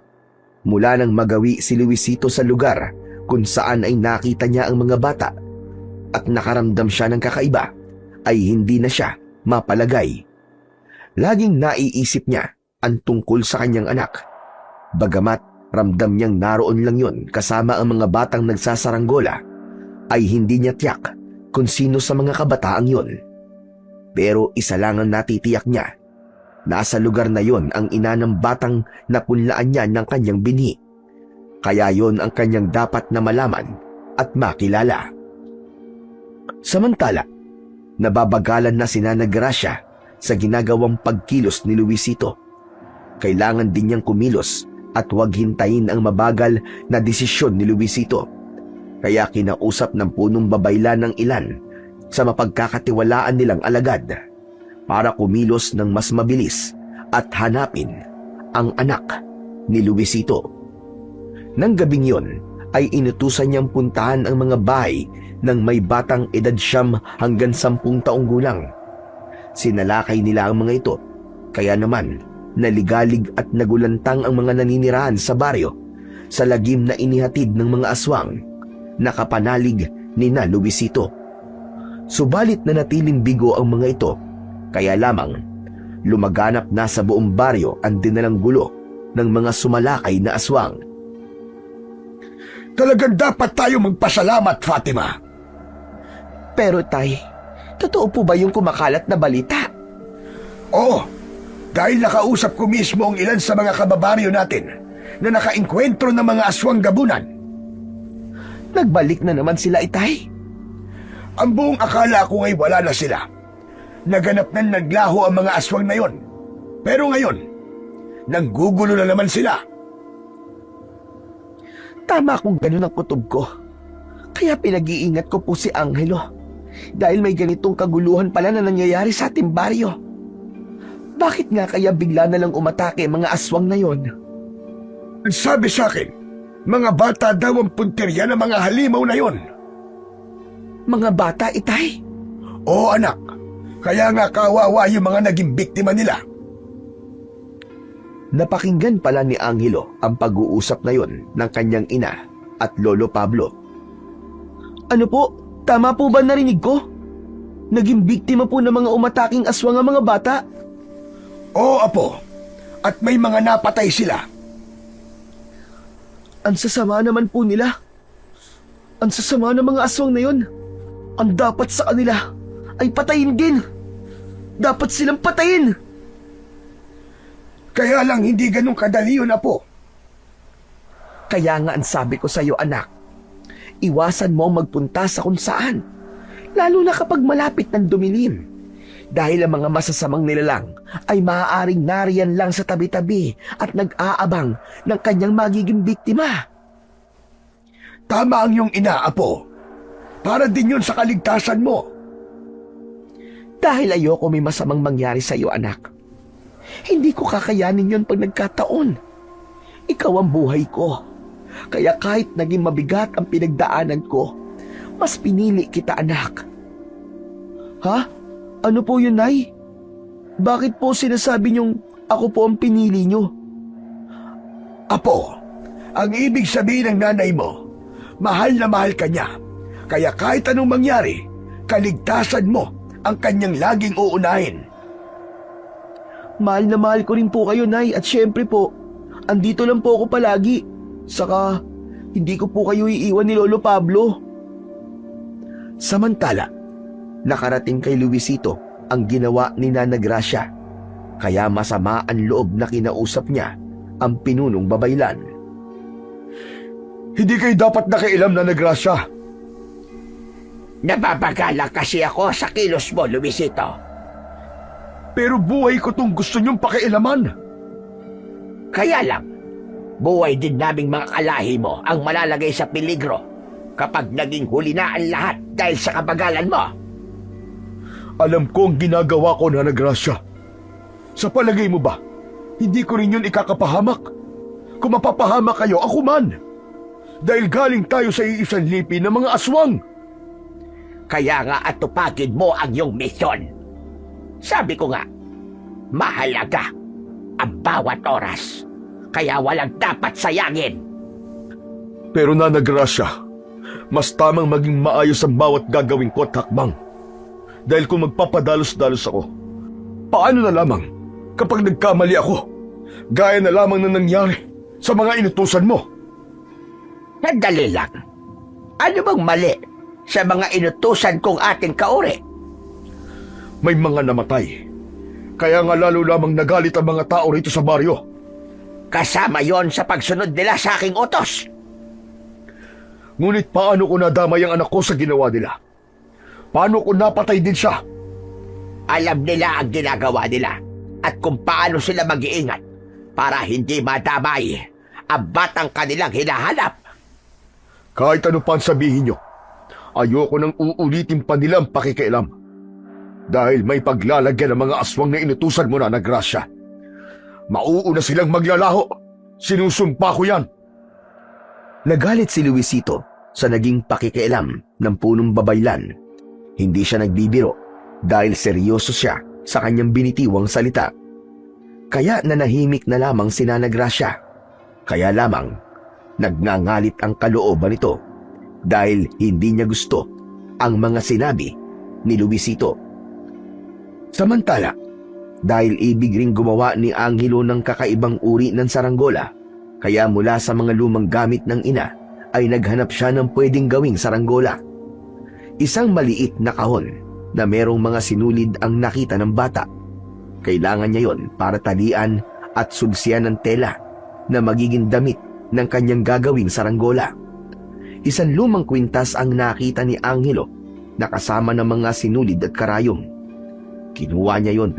mula nang magawi si Luisito sa lugar kung saan ay nakita niya ang mga bata at nakaramdam siya ng kakaiba, ay hindi na siya mapalagay. Laging naiisip niya ang tungkol sa kanyang anak. Bagamat ramdam niyang naroon lang yon kasama ang mga batang nagsasaranggola, ay hindi niya tiyak kung sino sa mga kabataang yon. Pero isa lang ang natitiyak niya. Nasa lugar na yon ang ina ng batang napunlaan niya ng kanyang binhi. Kaya yon ang kanyang dapat na malaman at makilala. Samantala, nababagalan na si Nana Gracia sa ginagawang pagkilos ni Luisito. Kailangan din niyang kumilos at huwag hintayin ang mabagal na desisyon ni Luisito. Kaya kinausap ng punong babaylan ng ilan sa mapagkakatiwalaan nilang alagad para kumilos ng mas mabilis at hanapin ang anak ni Luisito. Nang gabing yon ay inutusan niyang puntahan ang mga bahay ng may batang edad 9 hanggang 10 taong gulang. Sinalakay nila ang mga ito, kaya naman naligalig at nagulantang ang mga naninirahan sa baryo sa lagim na inihatid ng mga aswang na kapanalig ni na Luisito. Subalit na natiling bigo ang mga ito, kaya lamang lumaganap na sa buong baryo ang dinalang gulo ng mga sumalakay na aswang. Talagang dapat tayo magpasalamat, Fatima. Pero tay, totoo po ba yung kumakalat na balita? Oo, dahil nakausap ko mismo ang ilan sa mga kababaryo natin na nakainkwentro ng mga aswang gabunan. Nagbalik na naman sila, itay. Ang buong akala ko ay wala na sila. Naganap na naglaho ang mga aswang na yon. Pero ngayon, nanggugulo na naman sila. Tama kung ganun ang kutob ko. Kaya pinag-iingat ko po si Angelo. Dahil may ganitong kaguluhan pala na nangyayari sa ating baryo. Bakit nga kaya bigla na lang umatake ang mga aswang na yon? Sabi sa akin, mga bata daw ang punteriya ng mga halimaw na yon. Mga bata, itay? Oo, anak. Kaya nga kawawa yung mga naging biktima nila. Napakinggan pala ni Angelo ang pag-uusap na yon ng kanyang ina at Lolo Pablo. Ano po? Tama po ba narinig ko? Naging biktima po ng mga umataking aswang ang mga bata? Oo, apo. At may mga napatay sila. Ang sasama naman po nila. Ang sasama ng mga aswang na yon. Ang dapat sa kanila ay patayin din. Dapat silang patayin. Kaya lang hindi ganun kadali yun, apo. Kaya nga ang sabi ko sa iyo, anak, iwasan mo magpunta sa kung saan, lalo na kapag malapit ng dumilim. Dahil ang mga masasamang nilalang ay maaaring nariyan lang sa tabi-tabi at nag-aabang ng kanyang magiging biktima. Tama ang iyong ina, apo. Para din yun sa kaligtasan mo. Dahil ayoko may masamang mangyari sa iyo, anak. Hindi ko kakayanin yun pag nagkataon. Ikaw ang buhay ko. Kaya kahit naging mabigat ang pinagdaanan ko, mas pinili kita, anak. Ha? Ano po yun, Nay? Bakit po sinasabi niyong ako po ang pinili niyo? Apo, ang ibig sabihin ng nanay mo, mahal na mahal ka niya. Kaya kahit anong mangyari, kaligtasan mo ang kanyang laging uunahin. Mahal na mahal ko rin po kayo, Nay. At syempre po, andito lang po ako palagi. Saka, hindi ko po kayo iiwan ni Lolo Pablo. Samantala, nakarating kay Luisito ang ginawa ni Nana Gracia. Kaya masama ang loob na kinausap niya ang pinunong babaylan. Hindi kayo dapat nakialam, Nana Gracia. Nababagala kasi ako sa kilos mo, Luisito. Pero buhay ko tong gusto niyong pakialaman. Kaya lang, buhay din naming mga kalahi mo ang malalagay sa peligro kapag naging huli na ang lahat dahil sa kabagalan mo. Alam ko ang ginagawa ko, Nana Gracia. Sa palagay mo ba, hindi ko rin yun ikakapahamak? Kung mapapahamak kayo, ako man. Dahil galing tayo sa iisang lipi ng mga aswang. Kaya nga atupagin mo ang iyong misyon. Sabi ko nga, mahalaga ang bawat oras. Kaya walang dapat sayangin. Pero Nana Gracia, mas tamang maging maayos ang bawat gagawin ko at hakbang. Dahil kung magpapadalos-dalos ako, paano na lamang kapag nagkamali ako? Gaya na lamang na nangyari sa mga inutusan mo. Sandali lang. Ano bang mali sa mga inutusan kong ating kauri? may mga namatay. Kaya nga lalo lamang nagalit ang mga tao rito sa baryo. Kasama yon sa pagsunod nila sa aking utos. Ngunit paano ko nadamay ang anak ko sa ginawa nila? Paano ko napatay din siya? Alam nila ang ginagawa nila at kung paano sila mag-iingat para hindi madamay ang batang kanilang hinahanap. Kahit ano pa ang sabihin nyo, ayoko nang uulitin pa nila ang pakikialam. Dahil may paglalagyan ng mga aswang na inutusan mo na Grasya. Mauuna silang maglalaho. Sinusumpa ko yan. Nagalit si Luisito sa naging pakikialam ng punong babaylan. Hindi siya nagbibiro dahil seryoso siya sa kanyang binitiwang salita. Kaya nanahimik na lamang si Nana Gracia. Kaya lamang nagngangalit ang kalooban nito dahil hindi niya gusto ang mga sinabi ni Luisito. Samantala, dahil ibig ring gumawa ni Angelo ng kakaibang uri ng saranggola, kaya mula sa mga lumang gamit ng ina ay naghanap siya ng pwedeng gawing saranggola. Isang maliit na kahon na merong mga sinulid ang nakita ng bata. Kailangan niya yon para talian at sulsiyan ng tela na magiging damit ng kanyang gagawing saranggola. Isang lumang kwintas ang nakita ni Angelo na kasama ng mga sinulid at karayom. Kinuha niya yon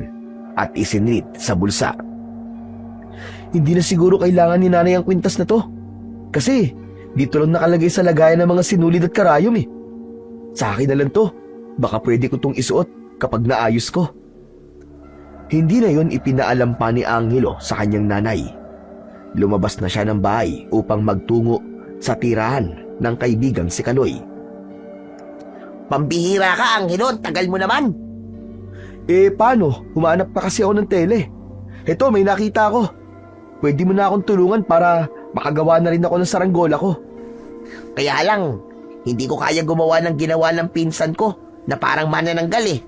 at isinrit sa bulsa. Hindi na siguro kailangan ni nanay ang kwintas na to. Kasi dito lang nakalagay sa lagayan ng mga sinulid at karayom eh. Sa akin na lang to. Baka pwede ko tong isuot kapag naayos ko. Hindi na yon ipinaalam pa ni Angelo sa kanyang nanay. Lumabas na siya ng bahay upang magtungo sa tirahan ng kaibigang si Kaloy. Pambihira ka, Angelo. Tagal mo naman. Paano? Humanap pa kasi ako ng tele. Heto, may nakita ako. Pwede mo na akong tulungan para makagawa na rin ako ng saranggola ko. Kaya lang, hindi ko kaya gumawa ng ginawa ng pinsan ko na parang manananggal eh.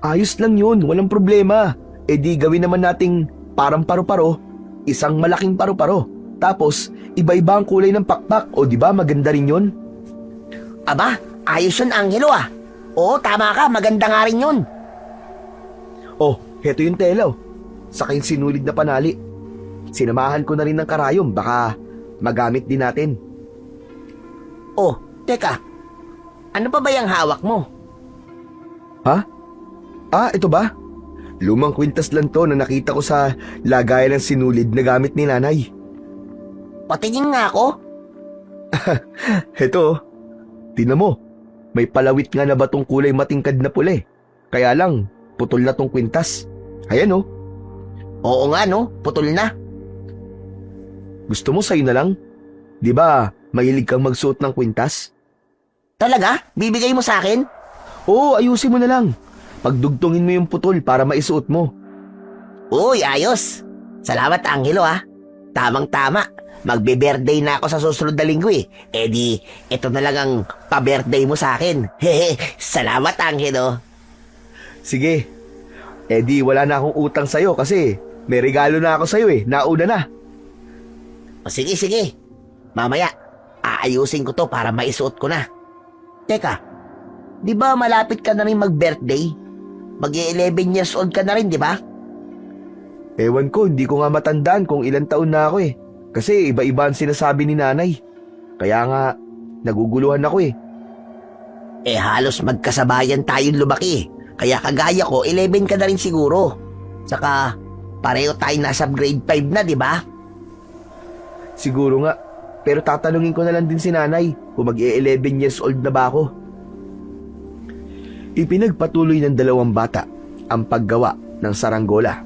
Ayos lang yun, walang problema. Di gawin naman nating parang paru-paro, isang malaking paru-paro. Tapos, iba-iba ang kulay ng pakpak. O di ba maganda rin yun? Aba, ayos yun, Angelo ah. Oo, tama ka, maganda nga rin yun. Oh, heto yung tela oh. Saka yung sinulid na panali. Sinamahan ko na rin ng karayom, baka magamit din natin. Oh, teka. Ano pa ba yung hawak mo? Ha? Ito ba? Lumang kwintas lang to na nakita ko sa lagayan ng sinulid na gamit ni nanay. Patingin nga ako. Heto, tingnan mo. May palawit nga na batong kulay matingkad na pula eh. Kaya lang, putol na tong kwintas. Ayan oh. Oo nga no, putol na. Gusto mo sa'yo na lang? Di ba mahilig kang magsuot ng kwintas? Talaga? Bibigay mo sa akin? Oo, ayusin mo na lang. Pagdugtungin mo yung putol para maisuot mo. Uy, ayos. Salamat, Angelo ah. Tamang-tama. Magbe-birthday na ako sa susunod na linggo eh. Di, ito na lang ang pa-birthday mo sa akin. Hehe, salamat, Angelo. Sige. Di wala na akong utang sa'yo kasi may regalo na ako sa'yo eh. Nauna na. O sige, sige. Mamaya, aayusin ko to para maisuot ko na. Teka, di ba malapit ka na rin mag-birthday? Mag-11 years old ka na rin, di ba? Ewan ko, hindi ko nga matandaan kung ilang taon na ako eh. Kasi iba-iba ang sinasabi ni nanay. Kaya nga, naguguluhan ako eh. Halos magkasabayan tayong lumaki. Kaya kagaya ko, 11 ka na rin siguro. Saka, pareho tayo nasa grade 5 na, di ba? Siguro nga. Pero tatanungin ko na lang din si nanay kung mag-11 years old na ba ako. Ipinagpatuloy ng dalawang bata ang paggawa ng saranggola.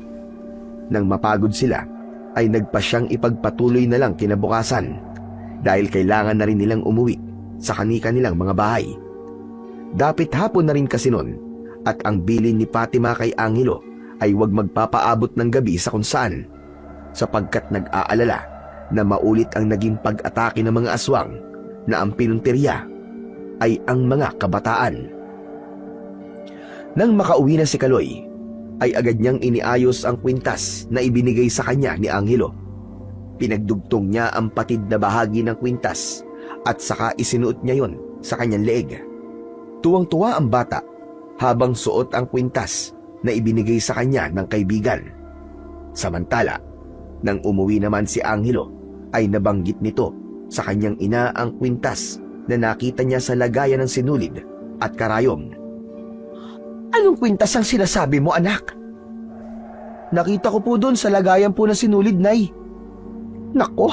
Nang mapagod sila, ay nagpasyang ipagpatuloy na lang kinabukasan dahil kailangan na rin nilang umuwi sa kani-kanilang mga bahay. Dapit hapon na rin kasi nun at ang bilin ni Fatima kay Angelo ay huwag magpapaabot ng gabi sa kung saan sapagkat nag-aalala na maulit ang naging pag-atake ng mga aswang na ang pinunteriya ay ang mga kabataan. Nang makauwi na si Kaloy, ay agad niyang iniayos ang kwintas na ibinigay sa kanya ni Angelo. Pinagdugtong niya ang patid na bahagi ng kwintas at saka isinuot niya yon sa kanyang leeg. Tuwang-tuwa ang bata habang suot ang kwintas na ibinigay sa kanya ng kaibigan. Samantala, nang umuwi naman si Angelo ay nabanggit nito sa kanyang ina ang kwintas na nakita niya sa lagayan ng sinulid at karayom. Anong kwintas ang sinasabi mo, anak? Nakita ko po doon sa lagayan po ng sinulid, Nay. Nako,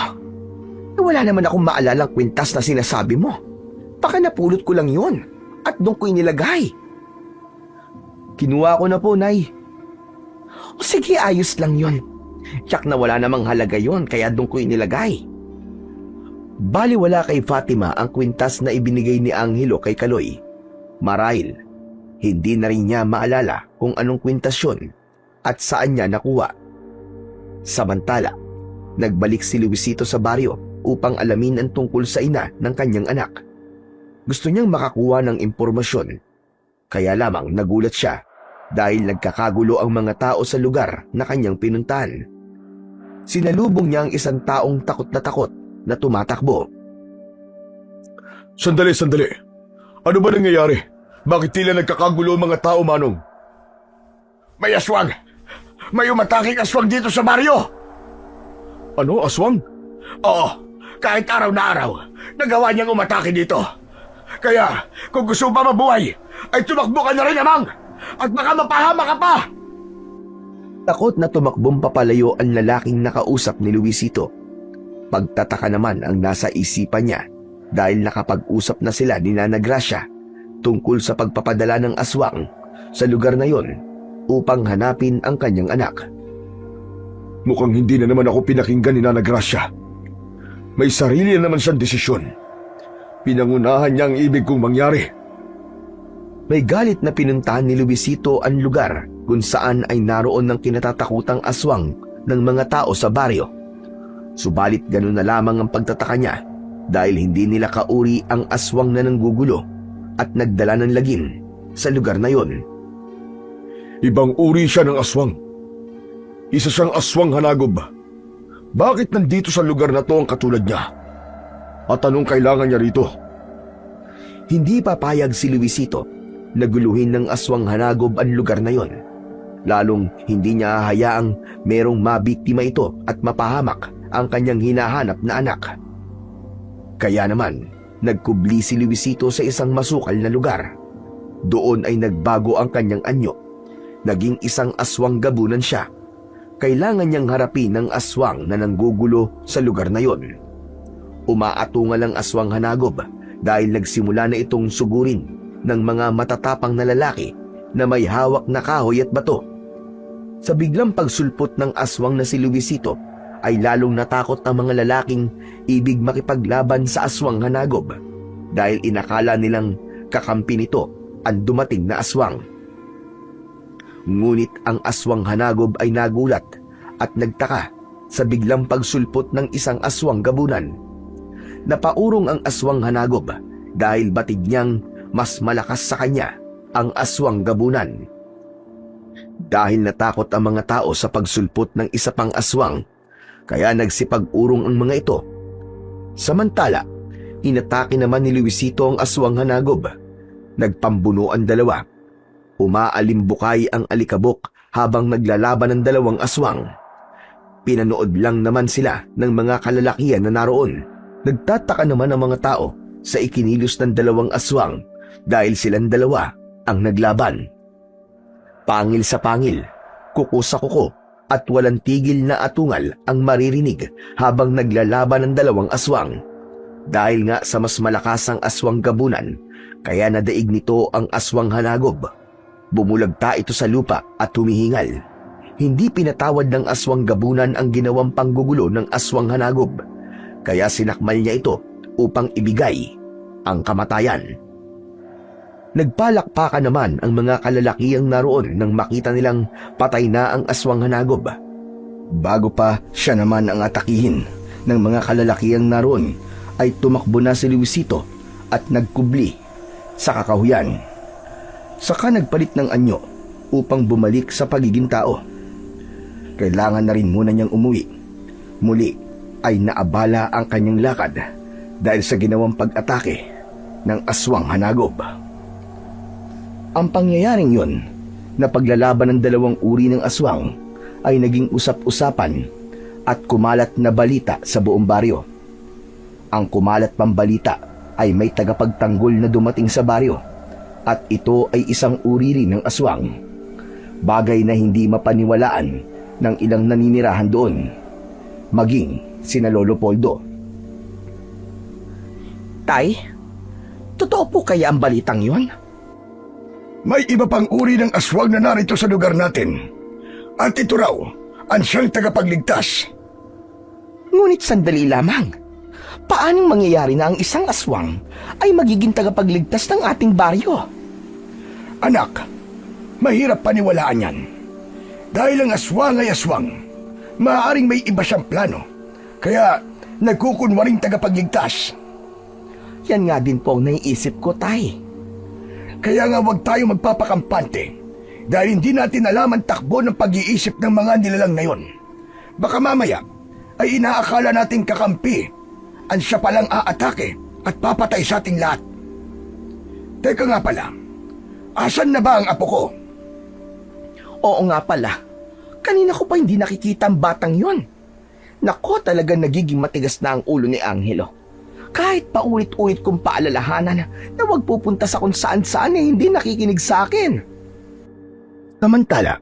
wala naman akong maalalang kwintas na sinasabi mo. Baka napulot ko lang yun at doon ko inilagay. Kinuha ko na po, Nay. O sige, ayos lang yun. Tiyak na wala namang halaga yun kaya doon ko inilagay. Baliwala kay Fatima ang kwintas na ibinigay ni Angelo kay Kaloy. Marahil, hindi na rin niya maalala kung anong kwintas yun at saan niya nakuha. Samantala, nagbalik si Luisito sa baryo upang alamin ang tungkol sa ina ng kanyang anak. Gusto niyang makakuha ng impormasyon, kaya lamang nagulat siya dahil nagkakagulo ang mga tao sa lugar na kanyang pinuntahan. Sinalubong niya ang isang taong takot na tumatakbo. Sandali. Ano ba nangyayari? Bakit tila nagkakagulo ang mga tao, Manong? May aswang! May umataking aswang dito sa baryo! Ano, aswang? Oo, kahit araw na araw, nagawa niyang umatake dito. Kaya, kung gusto pa mabuhay, ay tumakbo ka na rin, Amang! At baka mapahama ka pa! Takot na tumakbong papalayo ang lalaking nakausap ni Luisito. Pagtataka naman ang nasa isipan niya dahil nakapag-usap na sila ni Nana Gracia tungkol sa pagpapadala ng aswang sa lugar na yon upang hanapin ang kanyang anak. Mukhang hindi na naman ako pinakinggan ni Nana Gracia. May sarili na naman siyang desisyon. Pinangunahan niya ang ibig kong mangyari. May galit na pinuntahan ni Luisito ang lugar kung saan ay naroon ng kinatatakutang aswang ng mga tao sa baryo. Subalit ganun na lamang ang pagtataka niya dahil hindi nila kauri ang aswang na nanggugulo at nagdala ng lagim sa lugar na yon. Ibang uri siya ng aswang. Isa siyang aswang hanagob. Bakit nandito sa lugar na to ang katulad niya? At anong kailangan niya rito? Hindi papayag si Luisito na guluhin ng aswang hanagob ang lugar na yon. Lalong hindi niya hahayaang merong mabiktima ito at mapahamak ang kanyang hinahanap na anak. Kaya naman, nagkubli si Luisito sa isang masukal na lugar. Doon ay nagbago ang kanyang anyo. Naging isang aswang gabunan siya. Kailangan niyang harapin ng aswang na nanggugulo sa lugar na yon. Umaatungal ang aswang hanagob dahil nagsimula na itong sugurin ng mga matatapang na lalaki na may hawak na kahoy at bato. Sa biglang pagsulpot ng aswang na si Luisito, ay lalong natakot ang mga lalaking ibig makipaglaban sa aswang hanagob dahil inakala nilang kakampi nito ang dumating na aswang. Ngunit ang aswang hanagob ay nagulat at nagtaka sa biglang pagsulpot ng isang aswang gabunan. Napaurong ang aswang hanagob dahil batid niyang mas malakas sa kanya ang aswang gabunan. Dahil natakot ang mga tao sa pagsulpot ng isa pang aswang, kaya nagsipag-urong ang mga ito. Samantala, inatake naman ni Luisito ang aswang hanagob. Nagpambuno ang dalawa. Umaalimbukay ang alikabok habang naglalaban ang dalawang aswang. Pinanood lang naman sila ng mga kalalakihan na naroon. Nagtataka naman ang mga tao sa ikinilos ng dalawang aswang dahil silang dalawa ang naglaban. Pangil sa pangil, kuko sa kuko, at walang tigil na atungal ang maririnig habang naglalaban ang dalawang aswang. Dahil nga sa mas malakas ang aswang gabunan, kaya nadaig nito ang aswang hanagob. Bumulagta ito sa lupa at humihingal. Hindi pinatawad ng aswang gabunan ang ginawang panggugulo ng aswang hanagob, kaya sinakmal niya ito upang ibigay ang kamatayan. Nagpalakpakan naman ang mga kalalakihang naroon nang makita nilang patay na ang aswang hanagob. Bago pa siya naman ang atakihin ng mga kalalakihang naroon, ay tumakbo na si Luisito at nagkubli sa kakahuyan. Saka nagpalit ng anyo upang bumalik sa pagiging tao. Kailangan na rin muna niyang umuwi. Muli ay naabala ang kanyang lakad dahil sa ginawang pag-atake ng aswang hanagob. Ang pangyayaring yun na paglalaban ng dalawang uri ng aswang ay naging usap-usapan at kumalat na balita sa buong baryo. Ang kumalat pang balita ay may tagapagtanggol na dumating sa baryo at ito ay isang uri rin ng aswang. Bagay na hindi mapaniwalaan ng ilang naninirahan doon, maging sina Lolo Poldo. Tay, totoo po kaya ang balitang yon? May iba pang uri ng aswang na narito sa lugar natin. At ito raw ang siyang tagapagligtas. Ngunit sandali lamang. Paanong mangyayari na ang isang aswang ay magiging tagapagligtas ng ating baryo? Anak, mahirap paniwalaan yan. Dahil ang aswang ay aswang, maaaring may iba siyang plano. Kaya nagkukunwaring tagapagligtas. Yan nga din po ang naiisip ko, Tay. Kaya nga huwag tayo magpapakampante dahil hindi natin alam ang takbo ng pag-iisip ng mga nilalang na yon. Baka mamaya ay inaakala nating kakampi ang siya palang aatake at papatay sa ating lahat. Teka nga pala, asan na ba ang apo ko? Oo nga pala. Kanina ko pa hindi nakikita ang batang yon. Nako, talaga nagiging matigas na ang ulo ni Angelo. Kahit paulit-ulit kong paalalahanan na huwag pupunta sa kung saan-saan hindi nakikinig sa akin. Samantala,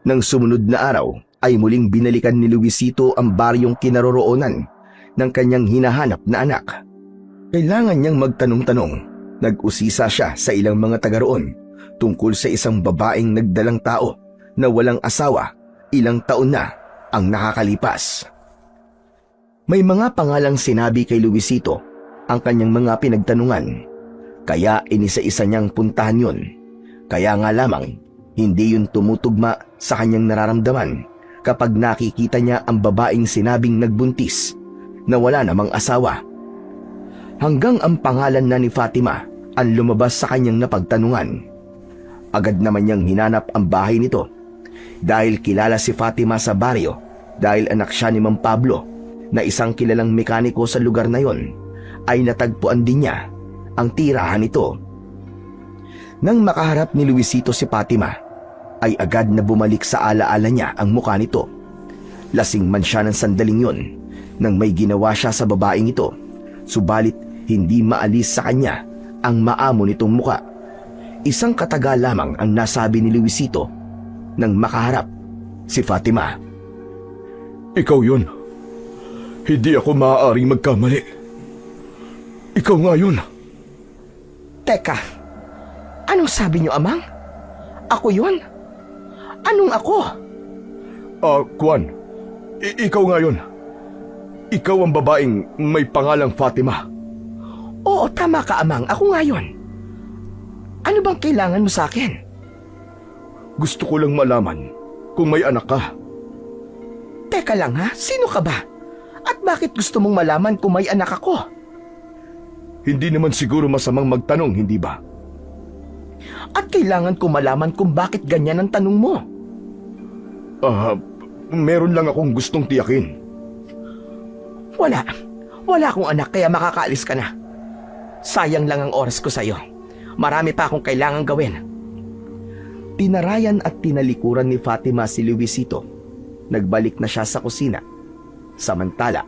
nang sumunod na araw ay muling binalikan ni Luisito ang baryong kinaroroonan ng kanyang hinahanap na anak. Kailangan niyang magtanong-tanong. Nag-usisa siya sa ilang mga taga roon tungkol sa isang babaeng nagdalang tao na walang asawa, ilang taon na ang nakakalipas. May mga pangalang sinabi kay Luisito ang kanyang mga pinagtanungan, kaya inisa-isa niyang puntahan yun. Kaya nga lamang, hindi yun tumutugma sa kanyang nararamdaman kapag nakikita niya ang babaeng sinabing nagbuntis na wala namang asawa. Hanggang ang pangalan na ni Fatima ang lumabas sa kanyang napagtanungan. Agad naman niyang hinanap ang bahay nito dahil kilala si Fatima sa baryo dahil anak siya ni Mang Pablo na isang kilalang mekaniko sa lugar na yon, ay natagpuan din niya ang tirahan nito. Nang makaharap ni Luisito si Fatima, ay agad na bumalik sa alaala niya ang mukha nito. Lasing man siya ng sandaling yun nang may ginawa siya sa babaeng ito, subalit hindi maalis sa kanya ang maamo nitong muka. Isang katagal lamang ang nasabi ni Luisito nang makaharap si Fatima. Ikaw yun. Hindi ako maaaring magkamali. Ikaw nga yun. Teka, anong sabi niyo, Amang? Ako yun? Anong ako? Kwan, ikaw nga yun. Ikaw ang babaeng may pangalang Fatima. Oo, tama ka, Amang. Ako nga yun. Ano bang kailangan mo sa akin? Gusto ko lang malaman kung may anak ka. Teka lang ha, sino ka ba? At bakit gusto mong malaman kung may anak ako? Hindi naman siguro masamang magtanong, hindi ba? At kailangan ko malaman kung bakit ganyan ang tanong mo. Meron lang akong gustong tiyakin. Wala akong anak kaya makakaalis ka na. Sayang lang ang oras ko sa'yo. Marami pa akong kailangang gawin. Tinarayan at tinalikuran ni Fatima si Luisito. Nagbalik na siya sa kusina. Samantala,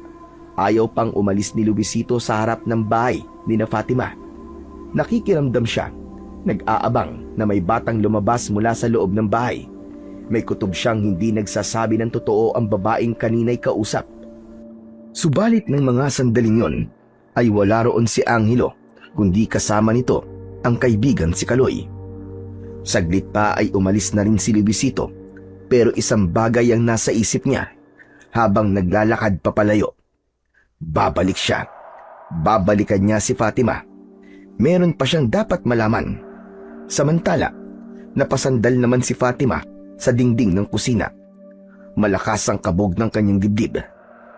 ayaw pang umalis ni Luisito sa harap ng bahay ni na Fatima. Nakikiramdam siya, nag-aabang na may batang lumabas mula sa loob ng bahay. May kutob siyang hindi nagsasabi ng totoo ang babaeng kanina'y kausap. Subalit ng mga sandaling yon ay wala roon si Angelo, kundi kasama nito ang kaibigan si Kaloy. Saglit pa ay umalis na rin si Luisito, pero isang bagay ang nasa isip niya habang naglalakad papalayo. Babalik siya. Babalikan niya si Fatima. Meron pa siyang dapat malaman. Samantala, napasandal naman si Fatima sa dingding ng kusina. Malakas ang kabog ng kanyang dibdib.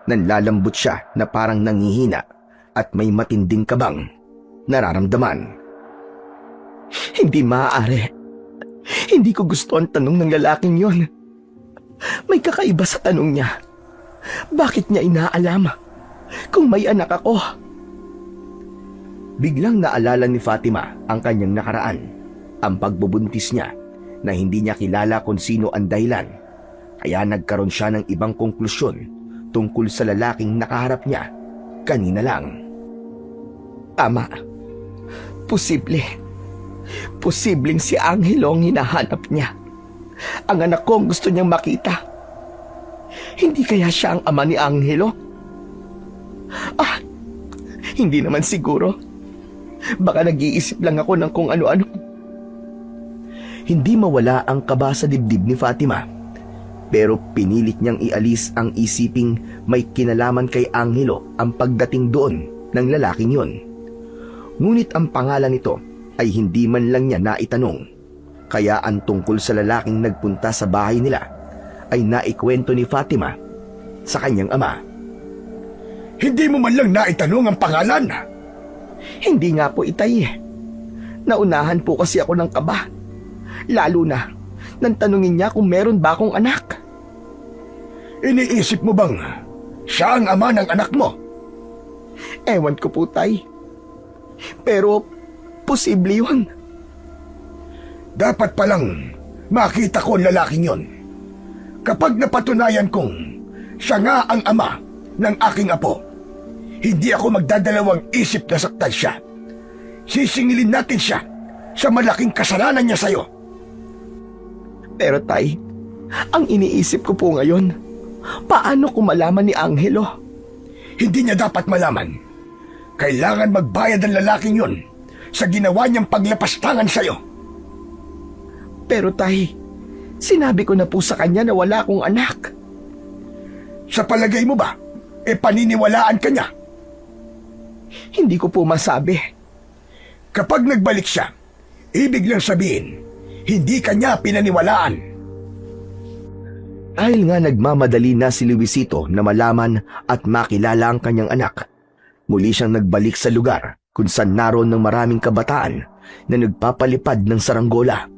Nanlalambot siya na parang nangihina at may matinding kabang nararamdaman. Hindi maaari. Hindi ko gusto ang tanong ng lalaking yon. May kakaiba sa tanong niya. Bakit niya inaalam kung may anak ako? Biglang naalala ni Fatima ang kanyang nakaraan. ang pagbubuntis niya na hindi niya kilala kung sino ang dahilan, kaya nagkaroon siya ng ibang konklusyon tungkol sa lalaking nakaharap niya kanina lang. Ama, posibleng si Angelo ang hinahanap niya. Ang anak ko ang gusto niyang makita. Hindi kaya siya ang ama ni Angelo? Hindi naman siguro. Baka nag-iisip lang ako ng kung ano-ano. Hindi mawala ang kaba sa dibdib ni Fatima, pero pinilit niyang ialis ang isiping may kinalaman kay Angelo ang pagdating doon ng lalaking yon. Ngunit ang pangalan nito ay hindi man lang niya naitanong, kaya ang tungkol sa lalaking nagpunta sa bahay nila ay naikwento ni Fatima sa kanyang ama. Hindi mo man lang naitanong ang pangalan. Hindi nga po, Itay. Naunahan po kasi ako ng kaba. Lalo na nang tanungin niya kung meron ba akong anak. Iniisip mo bang siya ang ama ng anak mo? Ewan ko po, Tay. Pero posible yun. Dapat palang makita ko ang lalaking yon. Kapag napatunayan kong siya nga ang ama ng aking apo, hindi ako magdadalawang isip na saktan siya. Sisingilin natin siya sa malaking kasalanan niya sa'yo. Pero Tay, ang iniisip ko po ngayon, paano ko malaman ni Angelo? Hindi niya dapat malaman. Kailangan magbayad ang lalaking yon sa ginawa niyang paglapastangan sa'yo. Pero Tay, sinabi ko na po sa kanya na wala akong anak. Sa palagay mo ba, paniniwalaan ka niya? Hindi ko po masabi. Kapag nagbalik siya, ibig lang sabihin, hindi ka niya pinaniwalaan. Dahil nga nagmamadali na si Luisito na malaman at makilala ang kanyang anak, muli siyang nagbalik sa lugar kung saan naroon ng maraming kabataan na nagpapalipad ng saranggola.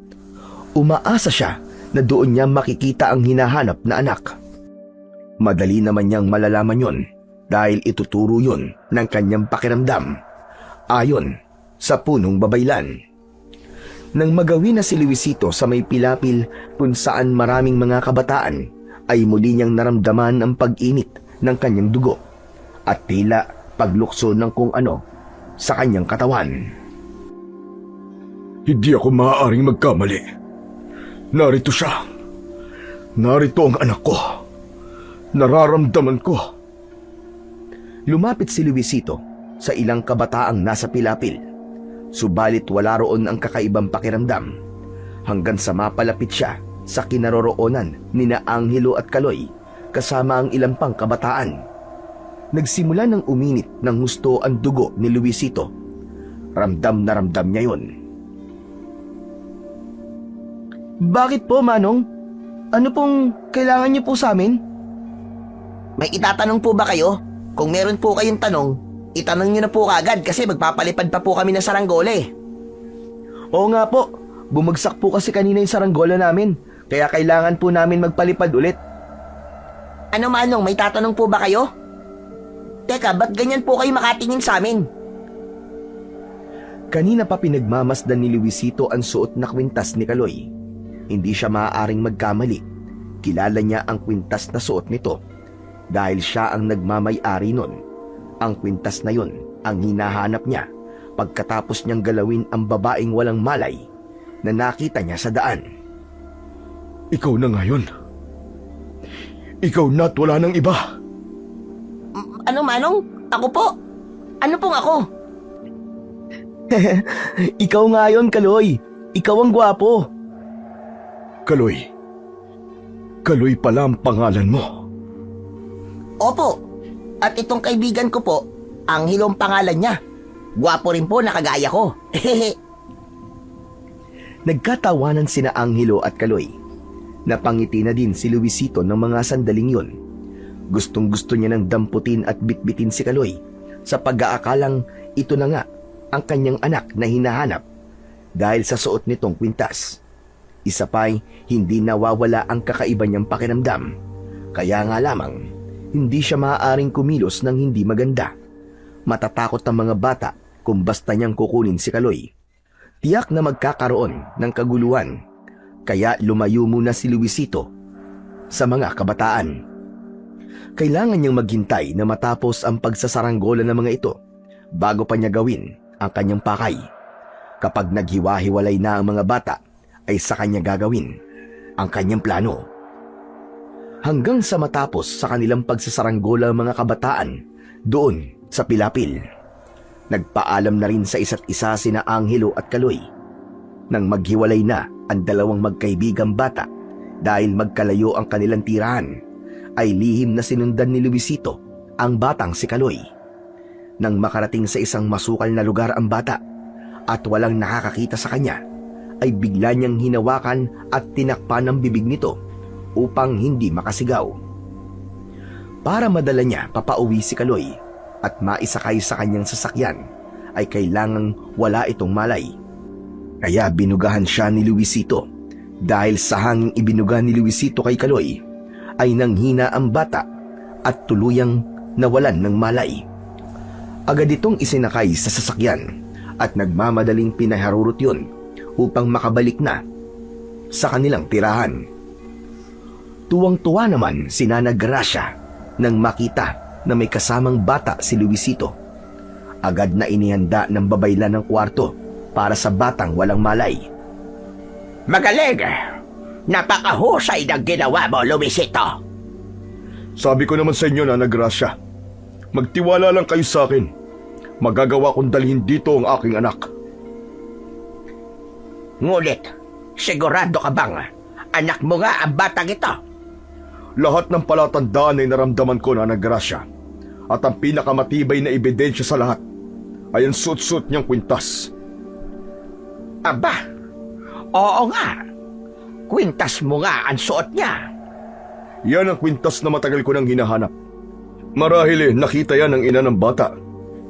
Umaasa siya na doon niya makikita ang hinahanap na anak. Madali naman niyang malalaman yon dahil ituturo yon ng kanyang pakiramdam ayon sa punong babaylan. Nang magawi na si Luisito sa may pilapil kung saan maraming mga kabataan, ay muli niyang naramdaman ang pag-init ng kanyang dugo at tila paglukso ng kung ano sa kanyang katawan. Hindi ako maaaring magkamali. Narito siya. Narito ang anak ko. Nararamdaman ko. Lumapit si Luisito sa ilang kabataang nasa pilapil, subalit wala roon ang kakaibang pakiramdam hanggang sa mapalapit siya sa kinaroroonan nina Angelo at Kaloy kasama ang ilang pang kabataan. Nagsimula ng uminit ng husto ang dugo ni Luisito. Ramdam na ramdam niya yon. Bakit po, Manong? Ano pong kailangan niyo po sa amin? May itatanong po ba kayo? Kung meron po kayong tanong, itanong nyo na po kagad kasi magpapalipad pa po kami ng saranggola eh. Oo nga po, bumagsak po kasi kanina yung saranggola namin, kaya kailangan po namin magpalipad ulit. Ano Manong, may tatanong po ba kayo? Teka, ba't ganyan po kayo makatingin sa amin? Kanina pa pinagmamasdan ni Luisito ang suot na kwintas ni Kaloy. Hindi siya maaaring magkamali. Kilala niya ang kwintas na suot nito dahil siya ang nagmamay-ari nun. Ang kwintas na yun ang hinahanap niya pagkatapos niyang galawin ang babaeng walang malay na nakita niya sa daan. Ikaw na ngayon. Ikaw na't wala nang iba. Ano Manong? Ako po? Ano pong ako? Ikaw nga yun, Kaloy. Ikaw ang gwapo. Kaloy. Kaloy pala ang pangalan mo. Opo. At itong kaibigan ko po, Angelo ang pangalan niya. Gwapo rin po na kagaya ko. Nagkatawanan sina Angelo at Kaloy. Napangiti na din si Luisito ng mga sandaling yon. Gustong-gusto niya nang damputin at bitbitin si Kaloy sa pag-aakalang ito na nga ang kanyang anak na hinahanap dahil sa suot nitong kwintas. Isa pa'y hindi nawawala ang kakaiba niyang pakiramdam. Kaya nga lamang, hindi siya maaaring kumilos ng hindi maganda. Matatakot ang mga bata kung basta niyang kukunin si Kaloy. Tiyak na magkakaroon ng kaguluhan, kaya lumayo muna si Luisito sa mga kabataan. Kailangan niyang maghintay na matapos ang pagsasaranggola ng mga ito bago pa niya gawin ang kanyang pakay. Kapag naghiwa-hiwalay na ang mga bata, ay sa kanya gagawin ang kanyang plano. Hanggang sa matapos sa kanilang pagsasaranggola ang mga kabataan doon sa Pilapil. Nagpaalam na rin sa isa't isa sina Angelo at Kaloy. Nang maghiwalay na ang dalawang magkaibigang bata dahil magkalayo ang kanilang tirahan, ay lihim na sinundan ni Luisito ang batang si Kaloy. Nang makarating sa isang masukal na lugar ang bata at walang nakakakita sa kanya, ay bigla niyang hinawakan at tinakpan ang bibig nito upang hindi makasigaw. Para madala niya papauwi si Kaloy at maisakay sa kanyang sasakyan, ay kailangang wala itong malay. Kaya binugahan siya ni Luisito. Dahil sa hanging ibinuga ni Luisito kay Kaloy, ay nanghina ang bata at tuluyang nawalan ng malay. Agad itong isinakay sa sasakyan at nagmamadaling pinaharurot yun upang makabalik na sa kanilang tirahan. Tuwang-tuwa naman si Nana Gracia nang makita na may kasamang bata si Luisito. Agad na inihanda ng babaylan ng kwarto para sa batang walang malay. Magaling! Napakahusay ng ginawa mo, Luisito. Sabi ko naman sa inyo, Nana Gracia, magtiwala lang kayo sa akin. Magagawa kong dalhin dito ang aking anak. Ngunit, sigurado ka bang anak mo nga ang batang ito? Lahat ng palatandaan ay naramdaman ko, Nana Gracia. At ang pinakamatibay na ebidensya sa lahat ay ang suot-suot niyang kwintas. Aba, oo nga. Kwintas mo nga ang suot niya. Yan ang kwintas na matagal ko nang hinahanap. Marahil nakita yan ng ina ng bata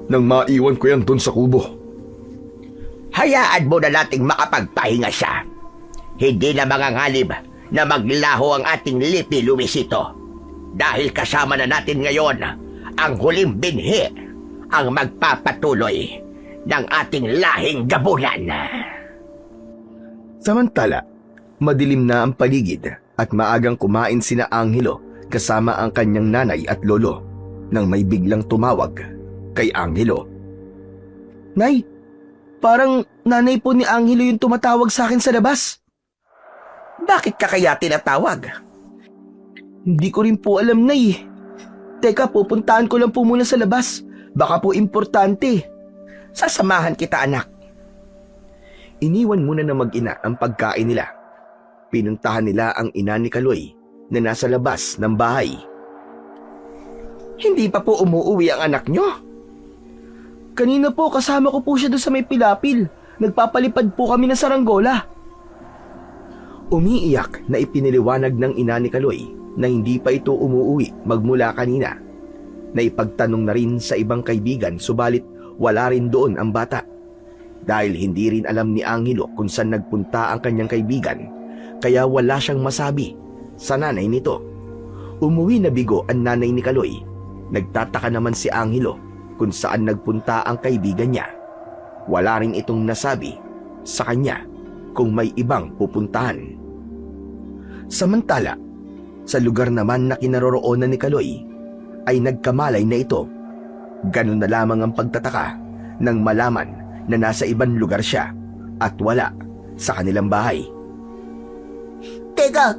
nang maiwan ko yan dun sa kubo. Hayaan mo na nating makapagpahinga siya. Hindi na mangangalib na maglaho ang ating lipi, Luisito. Dahil kasama na natin ngayon ang huling binhi, ang magpapatuloy ng ating lahing gabulan. Samantala, madilim na ang paligid at maagang kumain sina Angelo kasama ang kanyang nanay at lolo nang may biglang tumawag kay Angelo. Nay, parang nanay po ni Angelo yung tumatawag sa akin sa labas. Bakit ka kaya tinatawag? Hindi ko rin po alam, Nay. Teka, pupuntahan ko lang po muna sa labas. Baka po importante. Sasamahan kita, anak. Iniwan muna ng mag-ina ang pagkain nila. Pinuntahan nila ang ina ni Kaloy na nasa labas ng bahay. Hindi pa po umuuwi ang anak nyo? Kanina po kasama ko po siya doon sa may Pilapil. Nagpapalipad po kami ng saranggola. Umiiyak na ipiniliwanag ng ina ni Kaloy na hindi pa ito umuuwi magmula kanina. Naipagtanong na rin sa ibang kaibigan subalit wala rin doon ang bata. Dahil hindi rin alam ni Angelo kung saan nagpunta ang kanyang kaibigan, kaya wala siyang masabi sa nanay nito. Umuwi na bigo ang nanay ni Kaloy. Nagtataka naman si Angelo kung saan nagpunta ang kaibigan niya. Wala rin itong nasabi sa kanya kung may ibang pupuntahan. Samantala, sa lugar naman na kinaroroonan ni Kaloy, ay nagkamalay na ito. Ganun na lamang ang pagtataka nang malaman na nasa ibang lugar siya at wala sa kanilang bahay. Teka,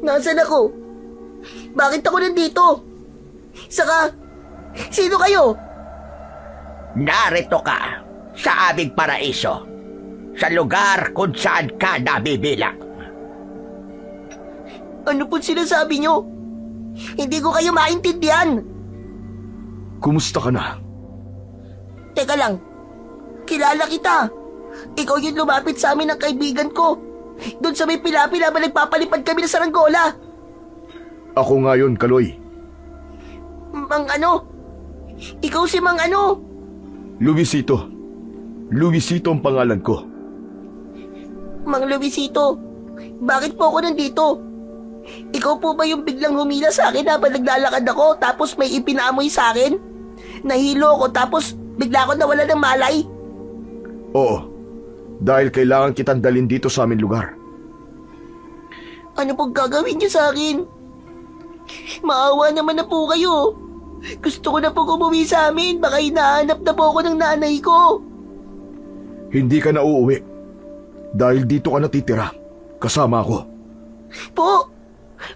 nasaan ako? Bakit ako nandito? Saka, sino kayo? Narito ka sa aming paraiso, sa lugar kung saan ka nabibilang. Ano po sinasabi nyo? Hindi ko kayo maintindihan. Kumusta ka na? Teka lang, kilala kita. Ikaw yung lumapit sa amin ng kaibigan ko. Doon sa may Pilapil habang nagpapalipad kami ng saranggola. Ako nga yun, Kaloy. Mang ano? Ikaw si Mang ano? Luisito. Luisito ang pangalan ko. Mang Luisito, bakit po ako nandito? Ikaw po ba yung biglang humila sa akin habang naglalakad ako tapos may ipinaamoy sa akin? Nahilo ko tapos bigla ako nawala ng malay? Oo, Dahil kailangan kitang dalhin dito sa aming lugar. Ano pong gagawin niyo sa akin? Maawa naman na po kayo. Gusto ko na po umuwi sa amin. Baka hinahanap na po ako ng nanay ko. Hindi ka na uuwi. Dahil dito ka natitira. Kasama ako. Po,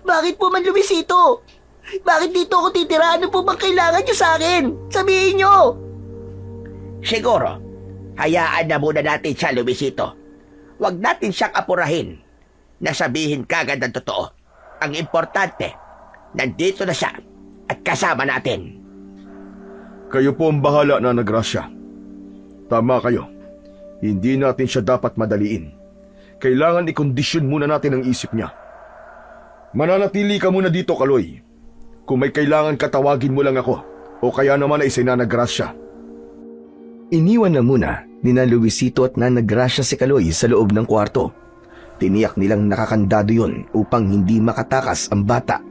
bakit po man Luisito? Bakit dito ako titira? Ano po bang kailangan niyo sa akin? Sabihin niyo! Siguro, hayaan na muna natin siya, Luisito. Huwag natin siyang apurahin. Nasabihin kagad ang totoo. Ang importante, nandito na siya at kasama natin. Kayo po ang bahala, Nana Gracia. Tama kayo. Hindi natin siya dapat madaliin. Kailangan ikondisyon muna natin ang isip niya. Mananatili ka muna dito, Kaloy. Kung may kailangan katawagin mo lang ako. O kaya naman ay si Nana Gracia. Iniwan na muna ni na Luisito at Nana Gracia si Kaloy sa loob ng kwarto. Tiniyak nilang nakakandado yon upang hindi makatakas ang bata.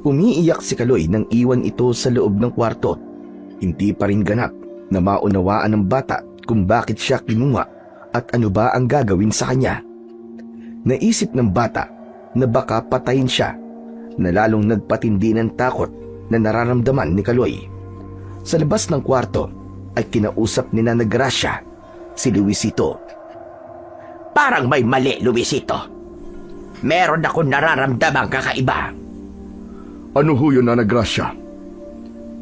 Umiiyak si Kaloy nang iwan ito sa loob ng kwarto. Hindi pa rin ganap na maunawaan ng bata kung bakit siya kinuha at ano ba ang gagawin sa kanya. Naisip ng bata na baka patayin siya, na lalong nagpatindi ng takot na nararamdaman ni Kaloy. Sa labas ng kwarto ay kinausap ni Nana Gracia si Luisito. Parang may mali, Luisito. Meron akong nararamdamang kakaiba. Ano ho yun, Nana Gracia?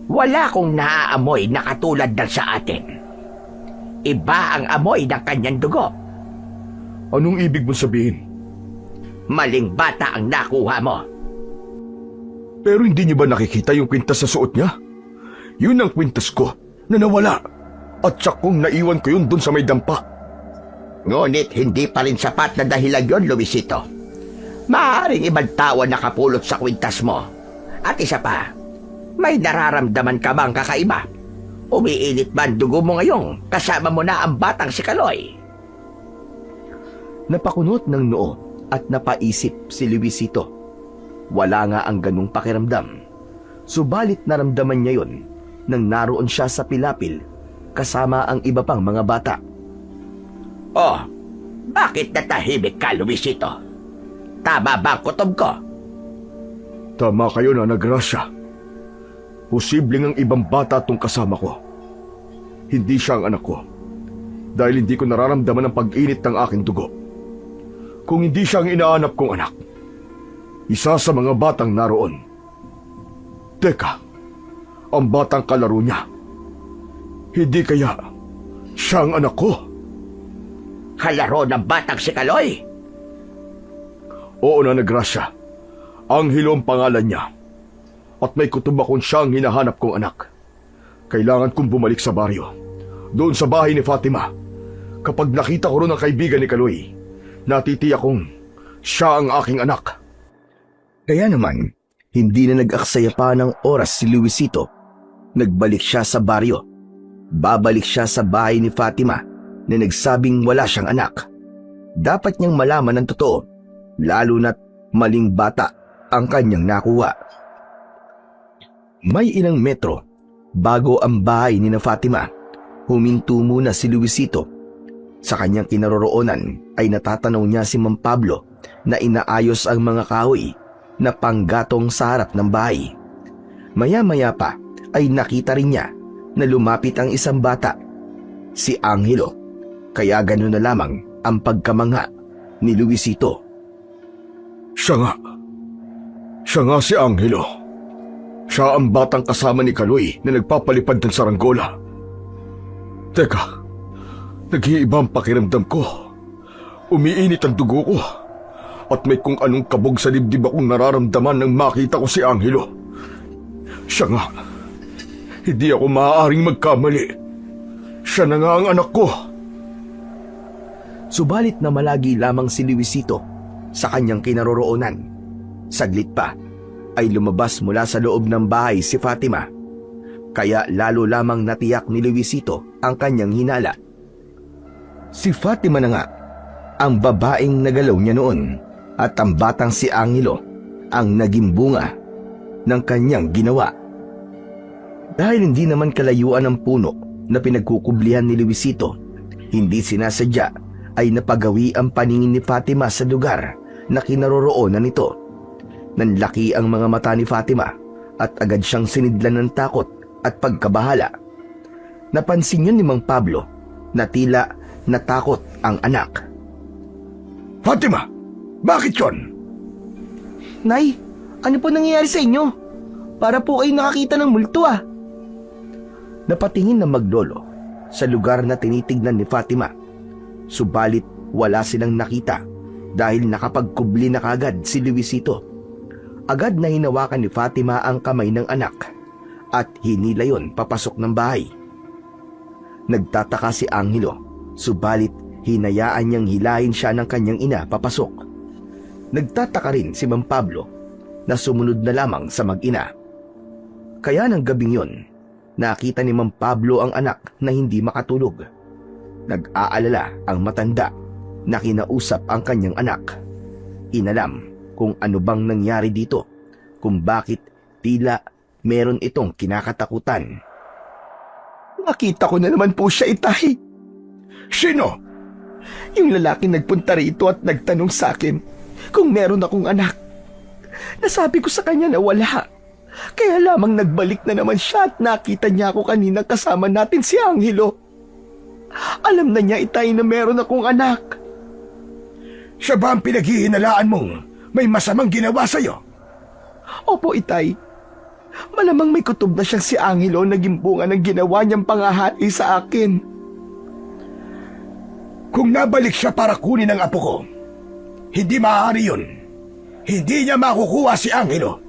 Wala akong naaamoy na katulad ng sa atin. Iba ang amoy ng kanyang dugo. Anong ibig mong sabihin? Maling bata ang nakuha mo. Pero hindi niyo ba nakikita yung kwintas sa suot niya? Yun ang kwintas ko na nawala. At siya kong naiwan ko yun dun sa may dampa. Ngunit hindi pa rin sapat na dahilan yon, Luisito. Maaaring ibang tao ang nakapulot sa kwintas mo. At isa pa, may nararamdaman ka bang kakaiba? Umiinit ba ang dugo mo ngayon kasama mo na ang batang si Kaloy? Napakunot ng noo at napaisip si Luisito. Wala nga ang ganung pakiramdam. Subalit naramdaman niya yon nang naroon siya sa pilapil kasama ang iba pang mga bata. Oh, bakit natahimik ka, Luisito? Tama ba ang kutob ko? Tama kayo, Nana Gracia. Posibleng ang ibang bata tong kasama ko. Hindi siya ang anak ko. Dahil hindi ko nararamdaman ang pag-init ng aking dugo. Kung hindi siya ang inaanap kong anak, isa sa mga batang naroon. Teka, ang batang kalaro niya. Hindi kaya siya ang anak ko? Kalaro ng batang si Kaloy? Oo, Nana Gracia. Anghelo ang pangalan niya. At may kutob akong siyang hinahanap kong anak. Kailangan kong bumalik sa baryo. Doon sa bahay ni Fatima. Kapag nakita ko ron ang kaibigan ni Kaloy, natitiyak kong siya ang aking anak. Kaya naman, hindi na nag-aksaya pa ng oras si Luisito. Nagbalik siya sa baryo. Babalik siya sa bahay ni Fatima na nagsabing wala siyang anak. Dapat niyang malaman ang totoo, lalo na't maling bata ang kanyang nakuha. May ilang metro bago ang bahay ni na Fatima. Huminto muna si Luisito. Sa kanyang kinaroroonan ay natatanaw niya si Mang Pablo na inaayos ang mga kahoy na panggatong sa harap ng bahay. Maya-maya pa ay nakita rin niya na lumapit ang isang bata, si Angelo. Kaya gano'n na lamang ang pagkamangha ni Luisito. Siya nga si Angelo. Siya ang batang kasama ni Kaloy na nagpapalipad ng saranggola. Teka, nag-iiba ang pakiramdam ko. Umiinit ang dugo ko. At may kung anong kabog sa dibdib akong nararamdaman nang makita ko si Angelo. Siya nga. Hindi ako maaaring magkamali. Siya na nga ang anak ko. Subalit na malagi lamang si Luisito sa kanyang kinaroroonan. Saglit pa ay lumabas mula sa loob ng bahay si Fatima. Kaya lalo lamang natiyak ni Luisito ang kanyang hinala. Si Fatima na nga ang babaeng nagalaw niya noon at ang batang si Angelo ang naging bunga ng kanyang ginawa. Dahil hindi naman kalayuan ang puno na pinagkukublihan ni Luisito, hindi sinasadya ay napagawi ang paningin ni Fatima sa lugar na kinaroroonan nito. Nanlaki ang mga mata ni Fatima at agad siyang sinidlan ng takot at pagkabahala. Napansin yun ni Mang Pablo na tila natakot ang anak. Fatima, bakit yon? Nay, ano po nangyayari sa inyo? Para po kayo nakakita ng multo ah. Napatingin ng maglolo sa lugar na tinitignan ni Fatima. Subalit wala silang nakita dahil nakapagkubli na kagad si Luisito. Agad na hinawakan ni Fatima ang kamay ng anak at hinila yon papasok ng bahay. Nagtataka si Angelo, subalit hinayaan niyang hilahin siya ng kanyang ina papasok. Nagtataka rin si Mang Pablo na sumunod na lamang sa mag-ina. Kaya ng gabing yon, nakita ni Mang Pablo ang anak na hindi makatulog. Nag-aalala ang matanda na kinausap ang kanyang anak. Inalam kung ano bang nangyari dito, kung bakit tila meron itong kinakatakutan. Nakita ko na naman po siya, itay. Sino? Yung lalaking nagpunta rito at nagtanong sa akin kung meron akong anak. Nasabi ko sa kanya na wala. Kaya lamang nagbalik na naman siya at nakita niya ako kanina kasama natin si Angelo. Alam na niya, itay, na meron akong anak. Siya ba ang pinaghihinalaan mong may masamang ginawa sa'yo? Opo, itay. Malamang may kutob na siyang si Angelo na gimbunga ng ginawa niyang pangahati sa akin. Kung nabalik siya para kunin ang apo ko, hindi maaari yun. Hindi niya makukuha si Angelo.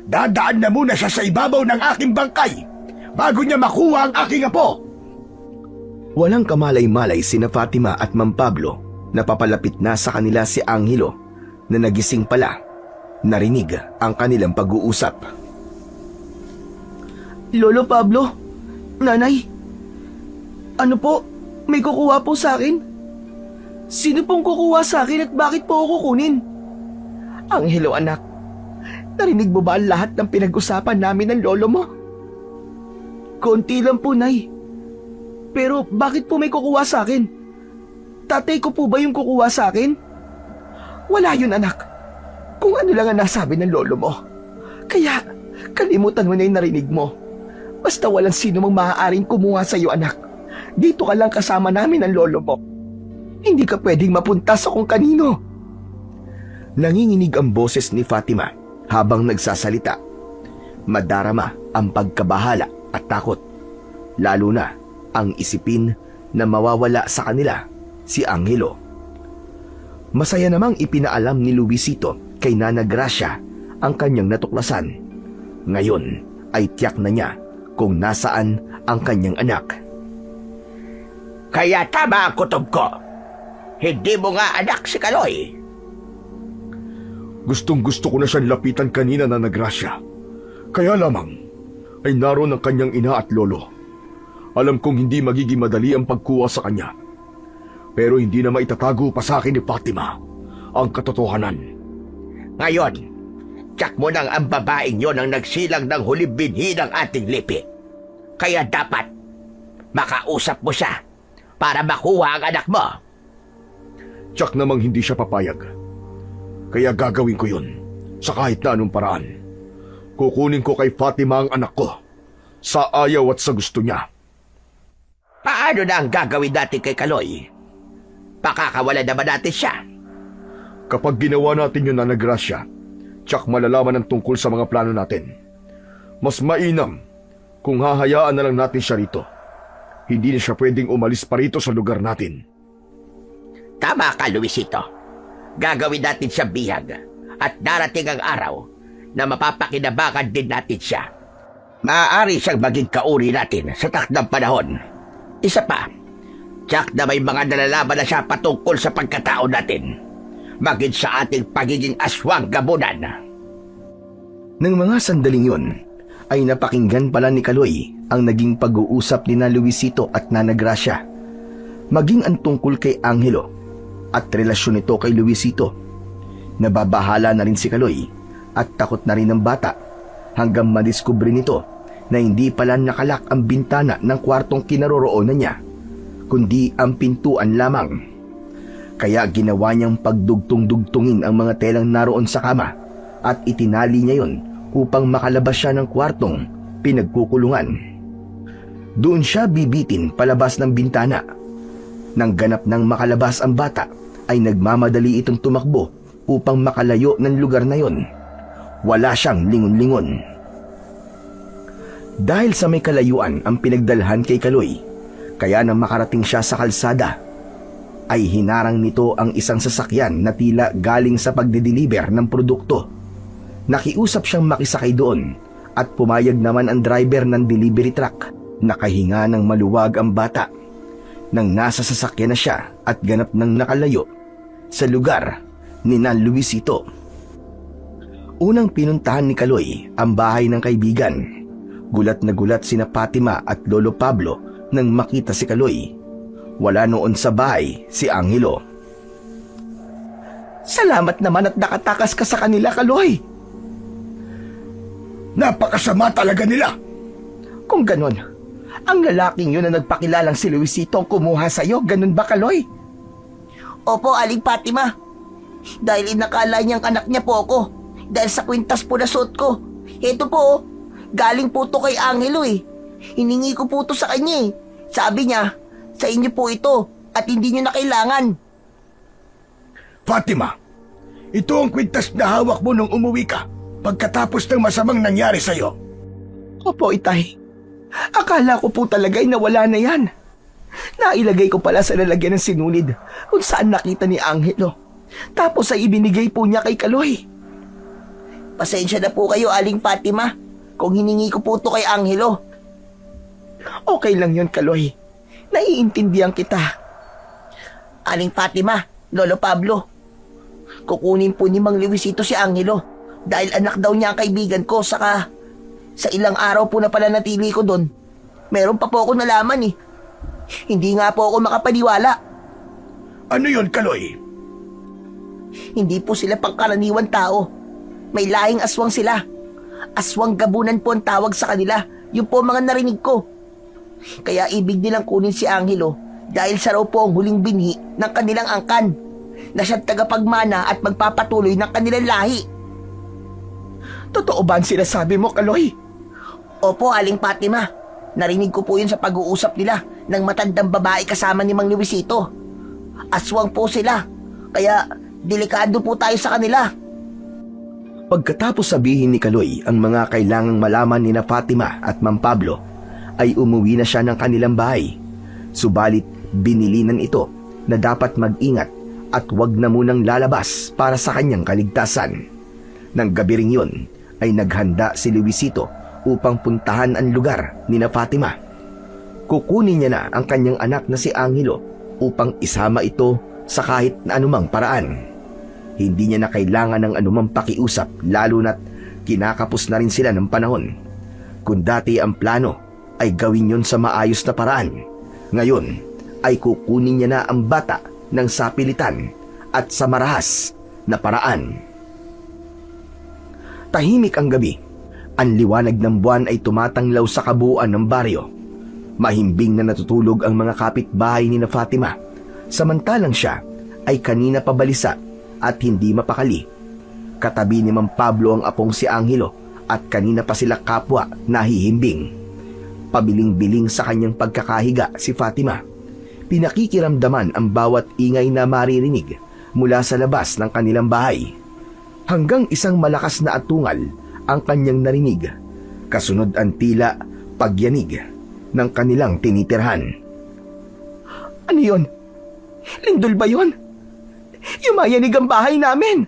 Dadaan na muna siya sa ibabaw ng aking bangkay bago niya makuha ang aking apo. Walang kamalay-malay sina Fatima at Mang Pablo na papalapit na sa kanila si Angelo na nagising pala. Narinig ang kanilang pag-uusap. Lolo Pablo, Nanay, ano po, may kukuha po sa akin? Sino pong kukuha sa akin at bakit po ako kukunin? Angelo, anak, narinig mo ba ang lahat ng pinag-usapan namin ng lolo mo? Konti lang po, Nay. Pero bakit po may kukuha sa akin? Tatay ko po ba yung kukuha sa akin? Wala yun, anak. Kung ano lang ang nasabi ng lolo mo. Kaya, kalimutan mo na yung narinig mo. Basta walang sino mang maaaring kumuha sa iyo, anak. Dito ka lang kasama namin ang lolo mo. Hindi ka pwedeng mapunta sa kung kanino. Nanginginig ang boses ni Fatima habang nagsasalita. Madarama ang pagkabahala at takot. Lalo na ang isipin na mawawala sa kanila si Angelo. Masaya namang ipinaalam ni Luisito kay Nana Gracia ang kanyang natuklasan. Ngayon ay tiyak na niya kung nasaan ang kanyang anak. Kaya tama ang kutob ko. Hindi mo nga anak si Kaloy. Gustong-gusto ko na siyang lapitan kanina na Gracia. Kaya lamang ay naroon ang kanyang ina at lolo. Alam kong hindi magiging madali ang pagkuha sa kanya. Pero hindi na maitatago pa sa akin ni Fatima ang katotohanan. Ngayon, tsak mo nang ang babaeng yon ang nagsilang ng huling binhi ng ating lipi. Kaya dapat makausap mo siya para makuha ang anak mo. Tsak namang hindi siya papayag. Kaya gagawin ko yun sa kahit na anong paraan. Kukunin ko kay Fatima ang anak ko sa ayaw at sa gusto niya. Paano na ang gagawin natin kay Kaloy? Pakakawala naman natin siya. Kapag ginawa natin yun, Nana Gracia, tsak malalaman ang tungkol sa mga plano natin. Mas mainam kung hahayaan na lang natin siya rito. Hindi na siya pwedeng umalis pa rito sa lugar natin. Tama ka, Luisito. Gagawin natin siya bihag at darating ang araw na mapapakinabangan din natin siya. Maaari siyang maging kauri natin sa takdang panahon. Isa pa, tsak na may mga nalalaman na siya patungkol sa pagkatao natin, maging sa ating pagiging aswang gabunan. Nang mga sandaling yun, ay napakinggan pala ni Kaloy ang naging pag-uusap ni na Luisito at Nana Gracia, maging ang tungkol kay Angelo at relasyon nito kay Luisito. Nababahala na rin si Kaloy at takot na rin ang bata hanggang madiskubre nito na hindi pala nakalak ang bintana ng kwartong kinaroroonan niya, kundi ang pintuan lamang. Kaya ginawa niyang pagdugtong-dugtungin ang mga telang naroon sa kama at itinali niya yon upang makalabas siya ng kwartong pinagkukulungan. Doon siya bibitin palabas ng bintana. Nang ganap ng makalabas ang bata, ay nagmamadali itong tumakbo upang makalayo ng lugar na yon. Wala siyang lingon-lingon. Dahil sa may kalayuan ang pinagdalhan kay Kaloy, kaya nang makarating siya sa kalsada, ay hinarang nito ang isang sasakyan na tila galing sa pagdideliver ng produkto. Nakiusap siyang makisakay doon at pumayag naman ang driver ng delivery truck. Nakahinga ng maluwag ang bata nang nasa sasakyan na siya at ganap nang nakalayo sa lugar ni na Luisito. Unang pinuntahan ni Kaloy ang bahay ng kaibigan. Gulat na gulat sina Fatima at Lolo Pablo nang makita si Kaloy. Wala noon sa bahay si Angelo. Salamat naman at nakatakas ka sa kanila, Kaloy. Napakasama talaga nila. Kung ganon, ang lalaking yun na nagpakilalang si Luisito ang kumuha sa'yo, ganun ba, Kaloy? Opo, Aling Fatima. Dahil inakala niyang anak niya po ako. Dahil sa kwintas po na suot ko. Ito po, oh. Galing po to kay Angelo eh. Hiningi ko po to sa kanya eh. Sabi niya, sa inyo po ito at hindi niyo na kailangan. Fatima, ito ang kwintas na hawak mo nung umuwi ka pagkatapos ng masamang nangyari sa'yo. Opo, Itay. Akala ko po talaga'y nawala na yan. Nailagay ko pala sa lalagyan ng sinulid kung saan nakita ni Angelo. Tapos ay ibinigay po niya kay Kaloy. Pasensya na po kayo, Aling Fatima, kung hiningi ko po to kay Angelo. Okay lang yun, Kaloy. Naiintindihan kita. Aling Fatima, Lolo Pablo, kukunin po ni Mang Luisito si Angelo dahil anak daw niya ang kaibigan ko, saka sa ilang araw po na pala natili ko doon. Meron pa po ako nalaman eh. Hindi nga po ako makapaniwala. Ano yon, Kaloy? Hindi po sila pangkaraniwan tao. May lahing aswang sila. Aswang gabunan po ang tawag sa kanila. Yun po mga narinig ko. Kaya ibig nilang kunin si Angelo dahil siya raw po ang huling binhi ng kanilang angkan na siyang tagapagmana at magpapatuloy ng kanilang lahi. Totoo ba ang sinasabi mo, Kaloy? Opo, Aling Fatima. Narinig ko po yun sa pag-uusap nila ng matandang babae kasama ni Mang Luisito. Aswang po sila. Kaya delikado po tayo sa kanila. Pagkatapos sabihin ni Kaloy ang mga kailangang malaman ni na Fatima at Mang Pablo, ay umuwi na siya ng kanilang bahay. Subalit binilinan ito na dapat mag-ingat at wag na munang lalabas para sa kanyang kaligtasan. Nang gabi ring yun ay naghanda si Luisito upang puntahan ang lugar ni na Fatima. Kukunin niya na ang kanyang anak na si Angelo upang isama ito sa kahit na anumang paraan. Hindi niya na kailangan ng anumang pakiusap, lalo na't kinakapos na rin sila ng panahon. Kung dati ang plano ay gawin yon sa maayos na paraan, ngayon ay kukunin niya na ang bata ng sapilitan at sa marahas na paraan. Tahimik ang gabi. Ang liwanag ng buwan ay tumatanglaw sa kabuuan ng baryo. Mahimbing na natutulog ang mga kapitbahay ni na Fatima, samantalang siya ay kanina pa balisa at hindi mapakali. Katabi ni Mang Pablo ang apong si Angelo at kanina pa sila kapwa nahihimbing. Pabiling-biling sa kanyang pagkakahiga si Fatima. Pinakikiramdaman ang bawat ingay na maririnig mula sa labas ng kanilang bahay. Hanggang isang malakas na atungal ang kanyang narinig. Kasunod ang tila pagyanig ng kanilang tinitirhan. Ano yun? Lindol ba yun? Yumayanig ang bahay namin!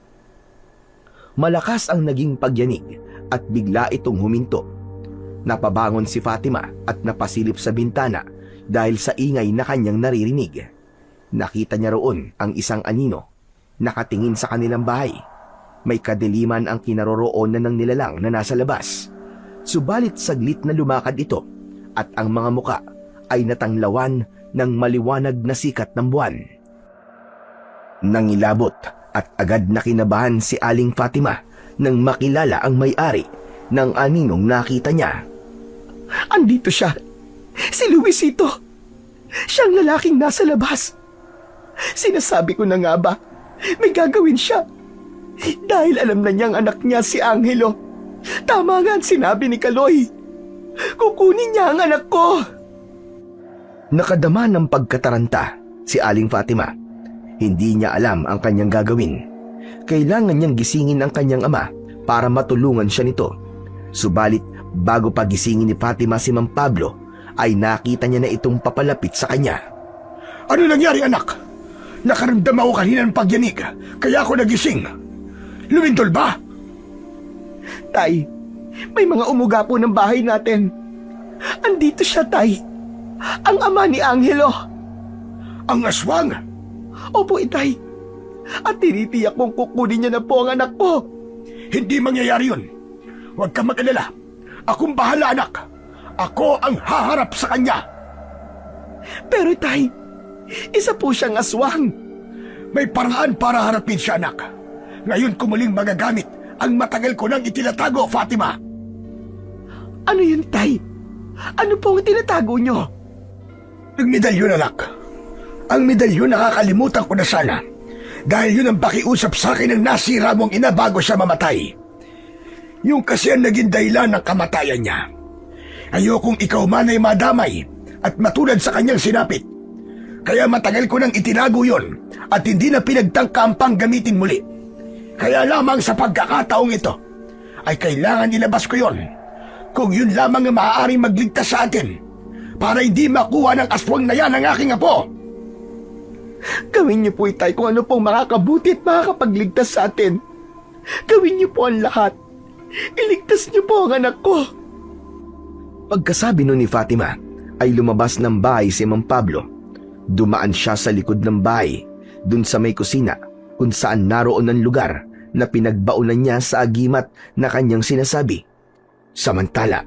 Malakas ang naging pagyanig at bigla itong huminto. Napabangon si Fatima at napasilip sa bintana dahil sa ingay na kanyang naririnig. Nakita niya roon ang isang anino, nakatingin sa kanilang bahay. May kadiliman ang kinaroroonan ng nilalang na nasa labas. Subalit saglit na lumakad ito at ang mga muka ay natanglawan ng maliwanag na sikat ng buwan. Nangilabot at agad na kinabahan si Aling Fatima nang makilala ang may-ari ng aninong nakita niya. Andito siya! Si Luisito! Siyang lalaking nasa labas! Sinasabi ko na nga ba, may gagawin siya. Dahil alam na niyang anak niya si Angelo. Tama nga ang sinabi ni Kaloy. Kukunin niya ang anak ko. Nakadama ng pagkataranta si Aling Fatima. Hindi niya alam ang kanyang gagawin. Kailangan niyang gisingin ang kanyang ama para matulungan siya nito. Subalit bago pa gisingin ni Fatima si Mang Pablo, ay nakita niya na itong papalapit sa kanya. Ano nangyari, anak? Nakaramdam ako kanina ng pagyanig, kaya ako nagising. Lumindol ba? Tay, may mga umuga po ng bahay natin. Andito siya, Tay. Ang ama ni Angelo. Ang aswang? Opo, Itay. At tinitiyak kong kukunin niya na po ang anak ko. Hindi mangyayari yun. Huwag ka mag-alala. Akong bahala, anak. Ako ang haharap sa kanya. Pero, Tay, isa po siyang aswang. May paraan para harapin siya, anak. Ngayon ko muling magagamit ang matagal ko nang itinatago, Fatima. Ano yun, Tay? Ano po ang tinatago niyo? Ang medalyon, anak. Ang medalyon nakakalimutan ko na sana. Dahil yun ang pakiusap sa akin ng nasira mong ina bago siya mamatay. Yung kasi ang naging dahilan ng kamatayan niya. Ayokong ikaw man ay madamay at matulad sa kanyang sinapit. Kaya matagal ko nang itinago yon at hindi na pinagtangkampang gamitin muli. Kaya lamang sa pagkakataong ito ay kailangan ilabas ko yon. Kung yun lamang ang maaaring magligtas sa atin para hindi makuha ng aswang na yan ang aking apo. Gawin niyo po, Itay, kung ano pong makakabuti at makakapagligtas sa atin. Gawin niyo po ang lahat. Iligtas niyo po ang anak ko. Pagkasabi nun ni Fatima, ay lumabas ng bahay si Mang Pablo. Dumaan siya sa likod ng bahay, dun sa may kusina, kung saan naroon ang lugar na pinagbaunan niya sa agimat na kanyang sinasabi. Samantala,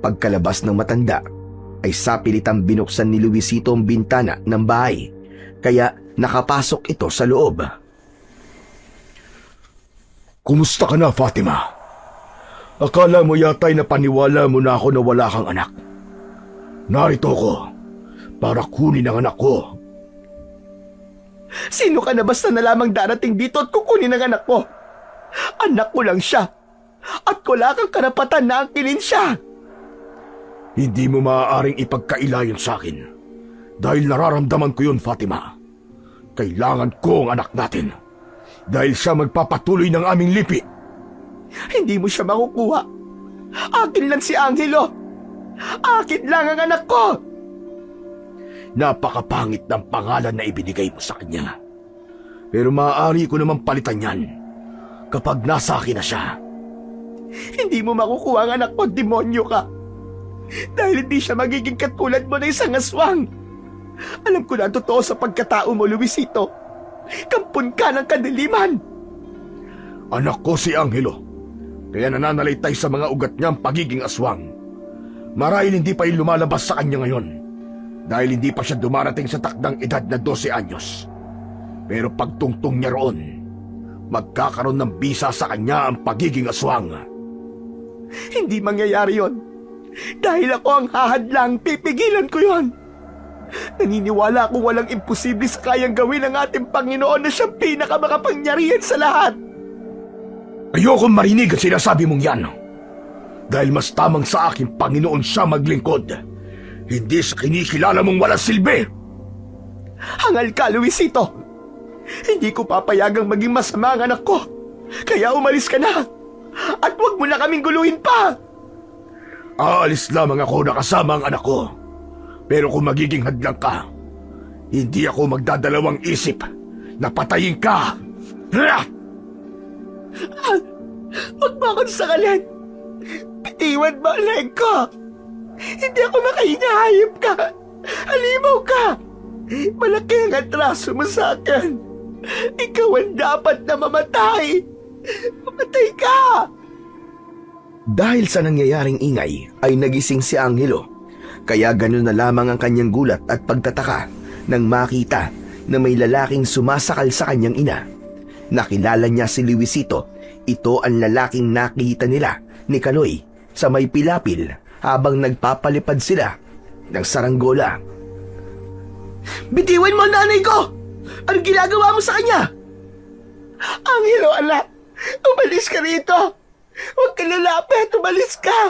pagkalabas ng matanda, ay sapilitang binuksan ni Luisito ang bintana ng bahay, kaya nakapasok ito sa loob. Kumusta ka na, Fatima? Akala mo yata'y napaniwala mo na ako na wala kang anak. Narito ko para kunin ang anak ko. Sino ka na basta na lamang darating dito at kukunin ang anak ko? Anak ko lang siya. At wala kang karapatan na angkinin siya. Hindi mo maaaring ipagkaila yun sa akin. Dahil nararamdaman ko yun, Fatima. Kailangan ko ang anak natin. Dahil siya magpapatuloy ng aming lipi. Hindi mo siya makukuha. Akin lang si Angelo. Akin lang ang anak ko. Napakapangit ng pangalan na ibinigay mo sa kanya. Pero maaari ko naman palitan yan kapag nasa akin na siya. Hindi mo makukuha ang anak ko, demonyo ka. Dahil hindi siya magiging katulad mo na isang aswang. Alam ko na ang totoo sa pagkatao mo, Luisito. Kampon ka ng kadiliman. Anak ko si Angelo. Kaya nananalaytay sa mga ugat niya ang pagiging aswang. Marahil hindi pa yung lumalabas sa kanya ngayon. Dahil hindi pa siya dumarating sa takdang edad na 12 anyos. Pero pagtungtong niya roon, magkakaroon ng bisa sa kanya ang pagiging aswang. Hindi mangyayari yon. Dahil ako ang hahadlang, pipigilan ko yon. Naniniwala akong walang imposible sa kayang gawin ng ating Panginoon na siyang pinakamakapangyarihan sa lahat. Ayokong marinig ang sinasabi mong yan. Dahil mas tamang sa aking Panginoon siya maglingkod. Hindi sa kinikilala mong walang silbi. Hangal ka, Luisito. Hindi ko papayagang maging masama ang anak ko. Kaya umalis ka na. At huwag mo na kaming guluhin pa. Aalis lamang ako na kasama ang anak ko. Pero kung magiging hadlang ka, hindi ako magdadalawang isip na patayin ka. Huwag mo akong sakalin. Bitiwan mo ang leg ko. Hindi ako makahinga, hayop ka. Halimaw ka. Malaki ang atraso mo sa akin. Ikaw ang dapat na mamatay. Mamatay ka. Dahil sa nangyayaring ingay ay nagising si Angelo. Kaya ganun na lamang ang kanyang gulat at pagtataka nang makita na may lalaking sumasakal sa kanyang ina. Nakilala niya si Luisito. Ito ang lalaking nakita nila ni Kaloy sa may pilapil habang nagpapalipad sila ng saranggola. Bitiwan mo ang nanay ko! Anong ginagawa mo sa kanya? Angelo, anak. Umalis ka rito. Huwag ka lalapit. Umalis ka.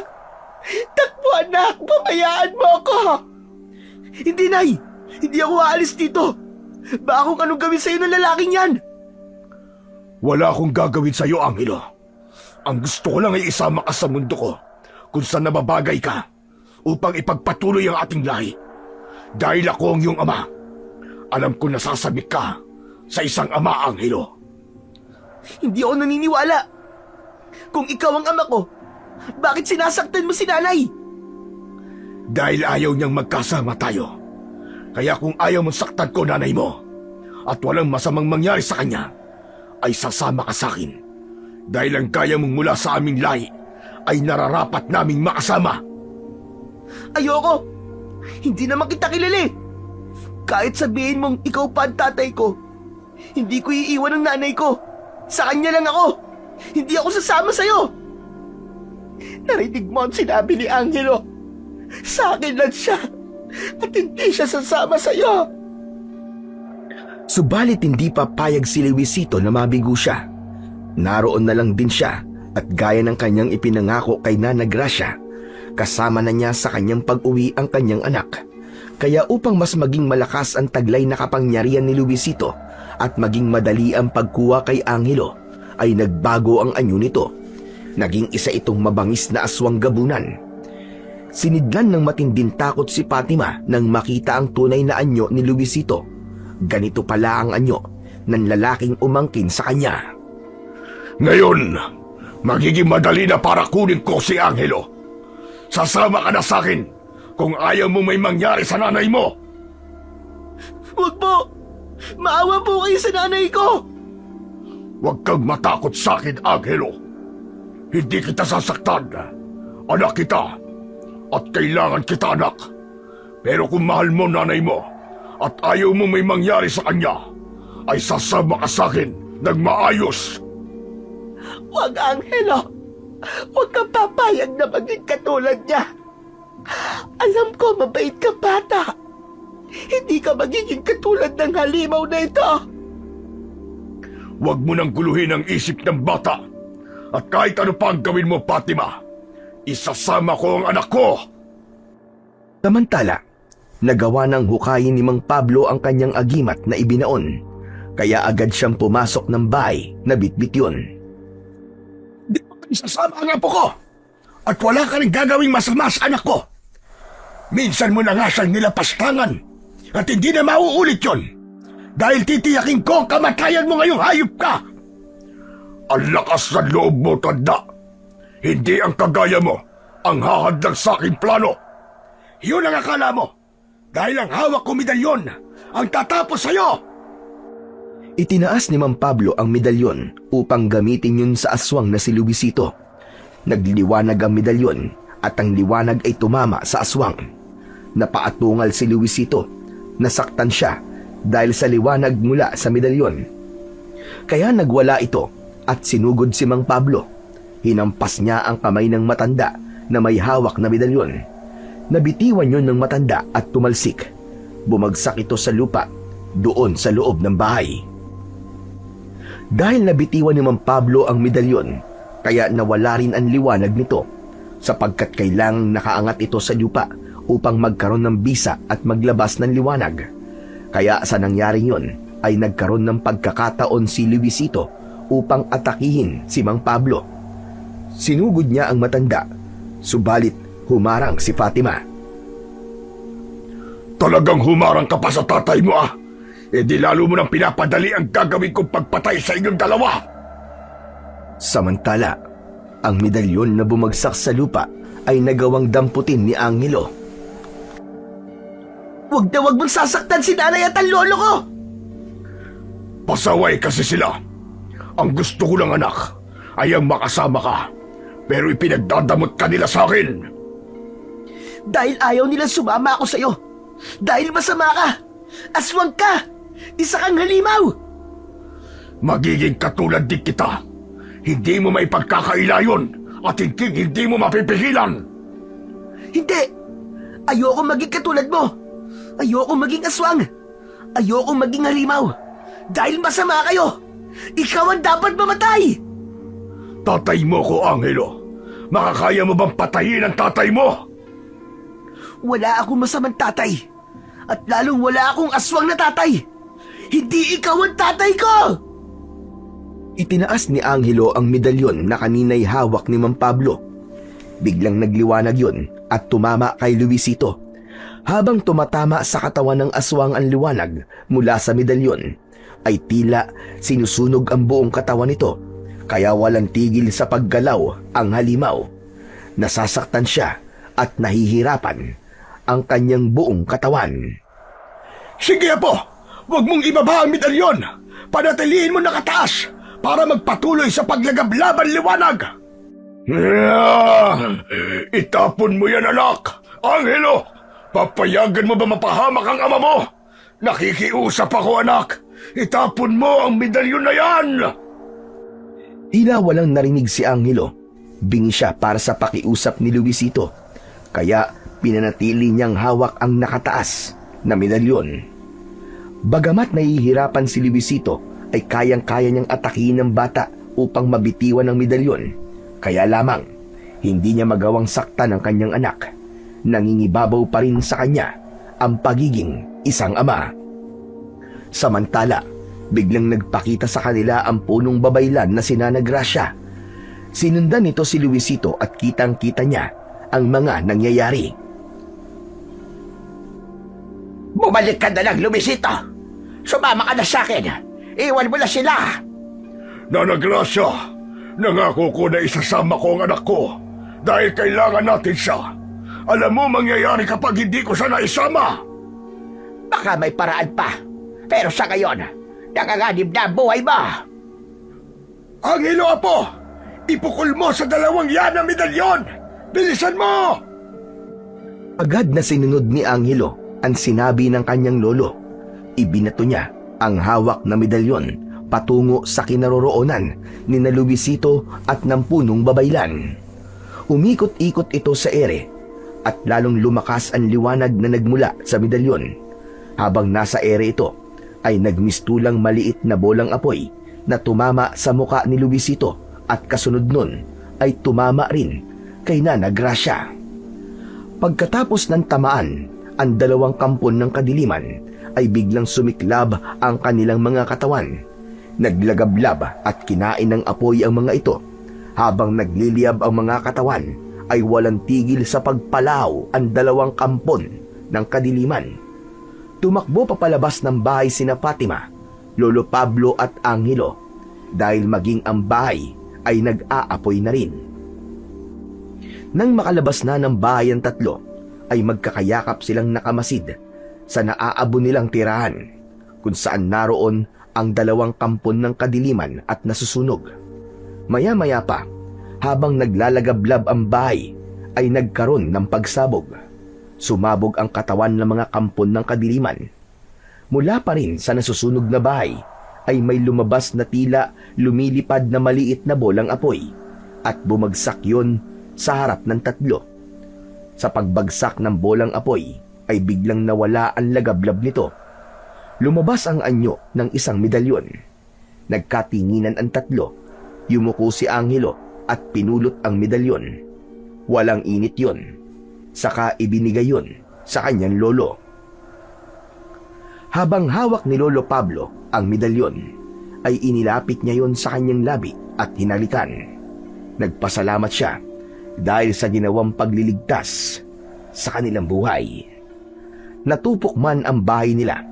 Takbo, anak. Pabayaan mo ako. Hindi, Nay. Hindi ako aalis dito. Baka kung anong gawin sa'yo ng lalaking yan. Wala akong gagawin sa'yo, Angelo. Ang gusto ko lang ay isama ka sa mundo ko kung saan nababagay ka upang ipagpatuloy ang ating lahi. Dahil ako ang iyong ama, alam ko nasasabik ka sa isang ama, Angelo. Hindi ako naniniwala. Kung ikaw ang ama ko, bakit sinasaktan mo si nanay? Dahil ayaw niyang magkasama tayo. Kaya kung ayaw mong saktan ko nanay mo at walang masamang mangyari sa kanya, ay sasama ka sa akin. Dahil ang kaya mong mula sa aming lahi ay nararapat naming makasama. Ayoko. Hindi naman kita kilala eh. Kahit sabihin mong ikaw pa ang tatay ko, hindi ko iiwan ang nanay ko. Sa kanya lang ako. Hindi ako sasama sa'yo. Narinig mo ang sinabi ni Angelo. Sa akin lang siya. At hindi siya sasama sa'yo. Subalit hindi papayag si Luisito na mabigo siya. Naroon na lang din siya at gaya ng kanyang ipinangako kay Nana Gracia, kasama na niya sa kanyang pag-uwi ang kanyang anak. Kaya upang mas maging malakas ang taglay na kapangyarihan ni Luisito at maging madali ang pagkuha kay Angelo, ay nagbago ang anyo nito. Naging isa itong mabangis na aswang gabunan. Sinidlan ng matinding takot si Fatima nang makita ang tunay na anyo ni Luisito. Ganito pala ang anyo ng lalaking umangkin sa kanya. Ngayon, magiging madali na para kunin ko si Angelo. Sasama ka na sa akin kung ayaw mo may mangyari sa nanay mo. Huwag po. Maawa po kayo sa nanay ko. Huwag kang matakot sa akin, Angelo. Hindi kita sasaktan. Anak kita. At kailangan kita, anak. Pero kung mahal mo nanay mo at ayaw mo may mangyari sa kanya, ay sasama ka sa akin ng maayos. Huwag, Angelo. Huwag kang papayag na maging katulad niya. Alam ko mabait ka, bata. Hindi ka magiging katulad ng halimaw na ito. Huwag mo nang guluhin ang isip ng bata. At kahit ano pa ang gawin mo, Fatima, isasama ko ang anak ko. Samantala, nagawa ng hukayin ni Mang Pablo ang kanyang agimat na ibinaon. Kaya agad siyang pumasok ng bahay na bitbit yun. Di mo isasama ang apo ko. At wala ka rin gagawing masama sa anak ko. Minsan mo na nga siyang nilapastangan. At hindi na mauulit yon. Dahil titiyakin ko ang kamatayan mo ngayong hayop ka. Ang lakas ng loob mo, tanda. Hindi ang kagaya mo ang hahadlang sa aking plano. Yun ang akala mo. Dahil ang hawak ko medalyon ang tatapos sa'yo. Itinaas ni Mang Pablo ang medalyon upang gamitin yun sa aswang na si Luisito. Nagliliwanag ang medalyon at ang liwanag ay tumama sa aswang. Napaatungal si Luisito. Nasaktan siya dahil sa liwanag mula sa medalyon. Kaya nagwala ito at sinugod si Mang Pablo. Hinampas niya ang kamay ng matanda na may hawak na medalyon. Nabitiwan yun ng matanda at tumalsik. Bumagsak ito sa lupa doon sa loob ng bahay. Dahil nabitiwan ni Mang Pablo ang medalyon, kaya nawala rin ang liwanag nito sapagkat kailangang nakaangat ito sa lupa upang magkaroon ng bisa at maglabas ng liwanag. Kaya sa nangyaring yun ay nagkaroon ng pagkakataon si Luisito upang atakihin si Mang Pablo. Sinugod niya ang matanda, subalit humarang si Fatima. Talagang humarang ka pa sa tatay mo, ah. E di lalo mo nang pinapadali ang gagawin kong pagpatay sa inyong dalawa. Samantala, ang medalyon na bumagsak sa lupa ay nagawang damputin ni Angelo. Huwag na huwag mong sasaktan si nanay at ang lolo ko. Pasaway kasi sila. Ang gusto ko lang, anak, ay ang makasama ka. Pero ipinagdadamot ka nila sa akin. Dahil ayaw nilang sumama ako sa'yo. Dahil masama ka. Aswang ka. Isa kang halimaw. Magiging katulad din kita. Hindi mo maipagkakaila yun at hindi mo mapipigilan. Hindi. Ayoko maging katulad mo. Ayoko maging aswang. Ayokong maging halimaw. Dahil masama kayo. Ikaw ang dapat mamatay. Tatay mo ko, Angelo. Makakaya mo bang patayin ang tatay mo? Wala akong masamang tatay. At lalong wala akong aswang na tatay. Hindi ikaw ang tatay ko! Itinaas ni Angelo ang medalyon na kanina'y hawak ni Mang Pablo. Biglang nagliwanag yun at tumama kay Luisito. Habang tumatama sa katawan ng aswang ang liwanag mula sa medalyon, ay tila sinusunog ang buong katawan nito, kaya walang tigil sa paggalaw ang halimaw. Nasasaktan siya at nahihirapan ang kanyang buong katawan. Sige, Apo! Huwag mong ibaba ang medalyon! Panatilihin mo nakataas para magpatuloy sa paglagablaban liwanag! Itapon mo yan, anak! Angelo! Papayagan mo ba mapahamak ang ama mo? Nakikiusap ako, anak! Itapon mo ang medalyon na yan! Tila walang narinig si Angelo. Bingi siya para sa pakiusap ni Luisito, kaya pinanatili niyang hawak ang nakataas na medalyon. Bagamat nahihirapan si Luisito, ay kayang-kaya niyang atakihin ng bata upang mabitiwan ang medalyon. Kaya lamang, hindi niya magawang saktan ang kanyang anak. Nangingibabaw pa rin sa kanya ang pagiging isang ama. Samantala, biglang nagpakita sa kanila ang punong babaylan na si Nana Gracia. Sinundan nito si Luisito at kitang-kita niya ang mga nangyayari. Bumalik ka na lang, Luisito. Sumama ka na sa akin. Iwan mo na sila. Nana Gracia, nangako ko na isasama ko ang anak ko dahil kailangan natin siya. Alam mo mangyayari kapag hindi ko siya naisama. Baka may paraan pa. Pero sa ngayon, nanganganib na ang buhay mo. Angelo, Apo! Ipukul mo sa dalawang yan ang medalyon! Bilisan mo! Agad na sinunod ni Angelo ang sinabi ng kanyang lolo. Ibinato niya ang hawak na medalyon patungo sa kinaroroonan ni na Luisito at ng punong babaylan. Umikot-ikot ito sa ere at lalong lumakas ang liwanag na nagmula sa medalyon. Habang nasa ere ito, ay nagmistulang maliit na bolang apoy na tumama sa muka ni Luisito at kasunod nun ay tumama rin kay Nana Gracia. Pagkatapos ng tamaan, ang dalawang kampon ng kadiliman ay biglang sumiklab ang kanilang mga katawan. Naglagablab at kinain ng apoy ang mga ito. Habang nagliliyab ang mga katawan, ay walang tigil sa pagpalaw ang dalawang kampon ng kadiliman. Tumakbo papalabas ng bahay sina Fatima, Lolo Pablo at Angelo, dahil maging ang bahay ay nag-aapoy na rin. Nang makalabas na ng bahay ang tatlo, ay magkakayakap silang nakamasid sa naaabo nilang tirahan, kung saan naroon ang dalawang kampon ng kadiliman at nasusunog. Maya-maya pa, habang naglalagablab ang bahay, ay nagkaroon ng pagsabog. Sumabog ang katawan ng mga kampon ng kadiliman. Mula pa rin sa nasusunog na bahay, ay may lumabas na tila lumilipad na maliit na bolang apoy, at bumagsak yon sa harap ng tatlo. Sa pagbagsak ng bolang apoy, ay biglang nawala ang lagablab nito. Lumabas ang anyo ng isang medalyon. Nagkatinginan ang tatlo. Yumuko si Angelo at pinulot ang medalyon. Walang init yon. Saka ibinigay yon sa kanyang lolo. Habang hawak ni Lolo Pablo ang medalyon, ay inilapit niya yon sa kanyang labi at hinalikan. Nagpasalamat siya dahil sa ginawang pagliligtas sa kanilang buhay. Natupok man ang bahay nila,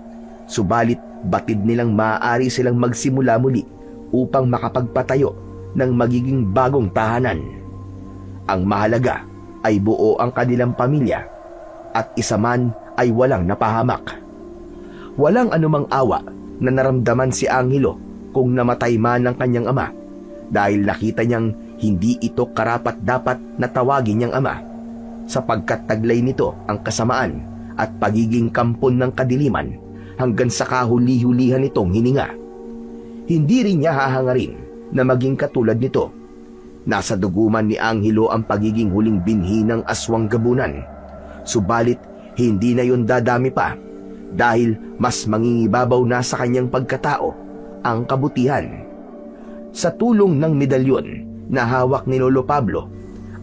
subalit batid nilang maaari silang magsimula muli upang makapagpatayo ng magiging bagong tahanan. Ang mahalaga ay buo ang kanilang pamilya at isa man ay walang napahamak. Walang anumang awa na naramdaman si Angelo kung namatay man ang kanyang ama, dahil nakita niyang hindi ito karapat-dapat na tawagin niyang ama, sapagkat taglay nito ang kasamaan at pagiging kampon ng kadiliman hanggang sa kahuli-hulihan nitong hininga. Hindi rin niya hahangarin na maging katulad nito. Nasa duguman ni Angelo ang pagiging huling binhi ng aswang gabunan. Subalit, hindi na yon dadami pa dahil mas mangingibabaw na sa kanyang pagkatao ang kabutihan. Sa tulong ng medalyon na hawak ni Lolo Pablo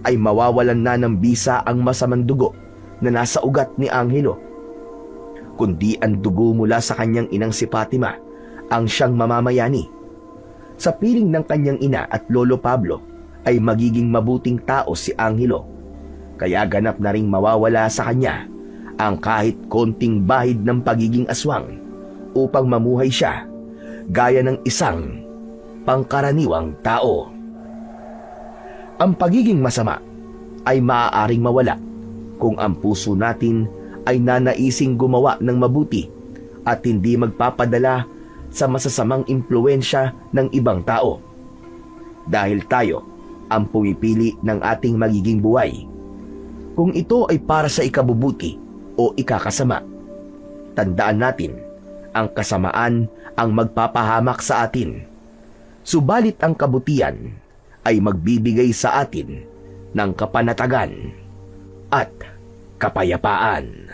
ay mawawalan na ng bisa ang masamang dugo na nasa ugat ni Angelo, kundi ang dugo mula sa kanyang inang si Fatima ang siyang mamamayani. Sa piling ng kanyang ina at Lolo Pablo ay magiging mabuting tao si Angelo, kaya ganap na ring mawawala sa kanya ang kahit konting bahid ng pagiging aswang upang mamuhay siya gaya ng isang pangkaraniwang tao. Ang pagiging masama ay maaaring mawala kung ang puso natin ay nanaising gumawa ng mabuti at hindi magpapadala sa masasamang impluensya ng ibang tao. Dahil tayo ang pumipili ng ating magiging buhay. Kung ito ay para sa ikabubuti o ikakasama, tandaan natin, ang kasamaan ang magpapahamak sa atin. Subalit ang kabutihan ay magbibigay sa atin ng kapanatagan at kapayapaan.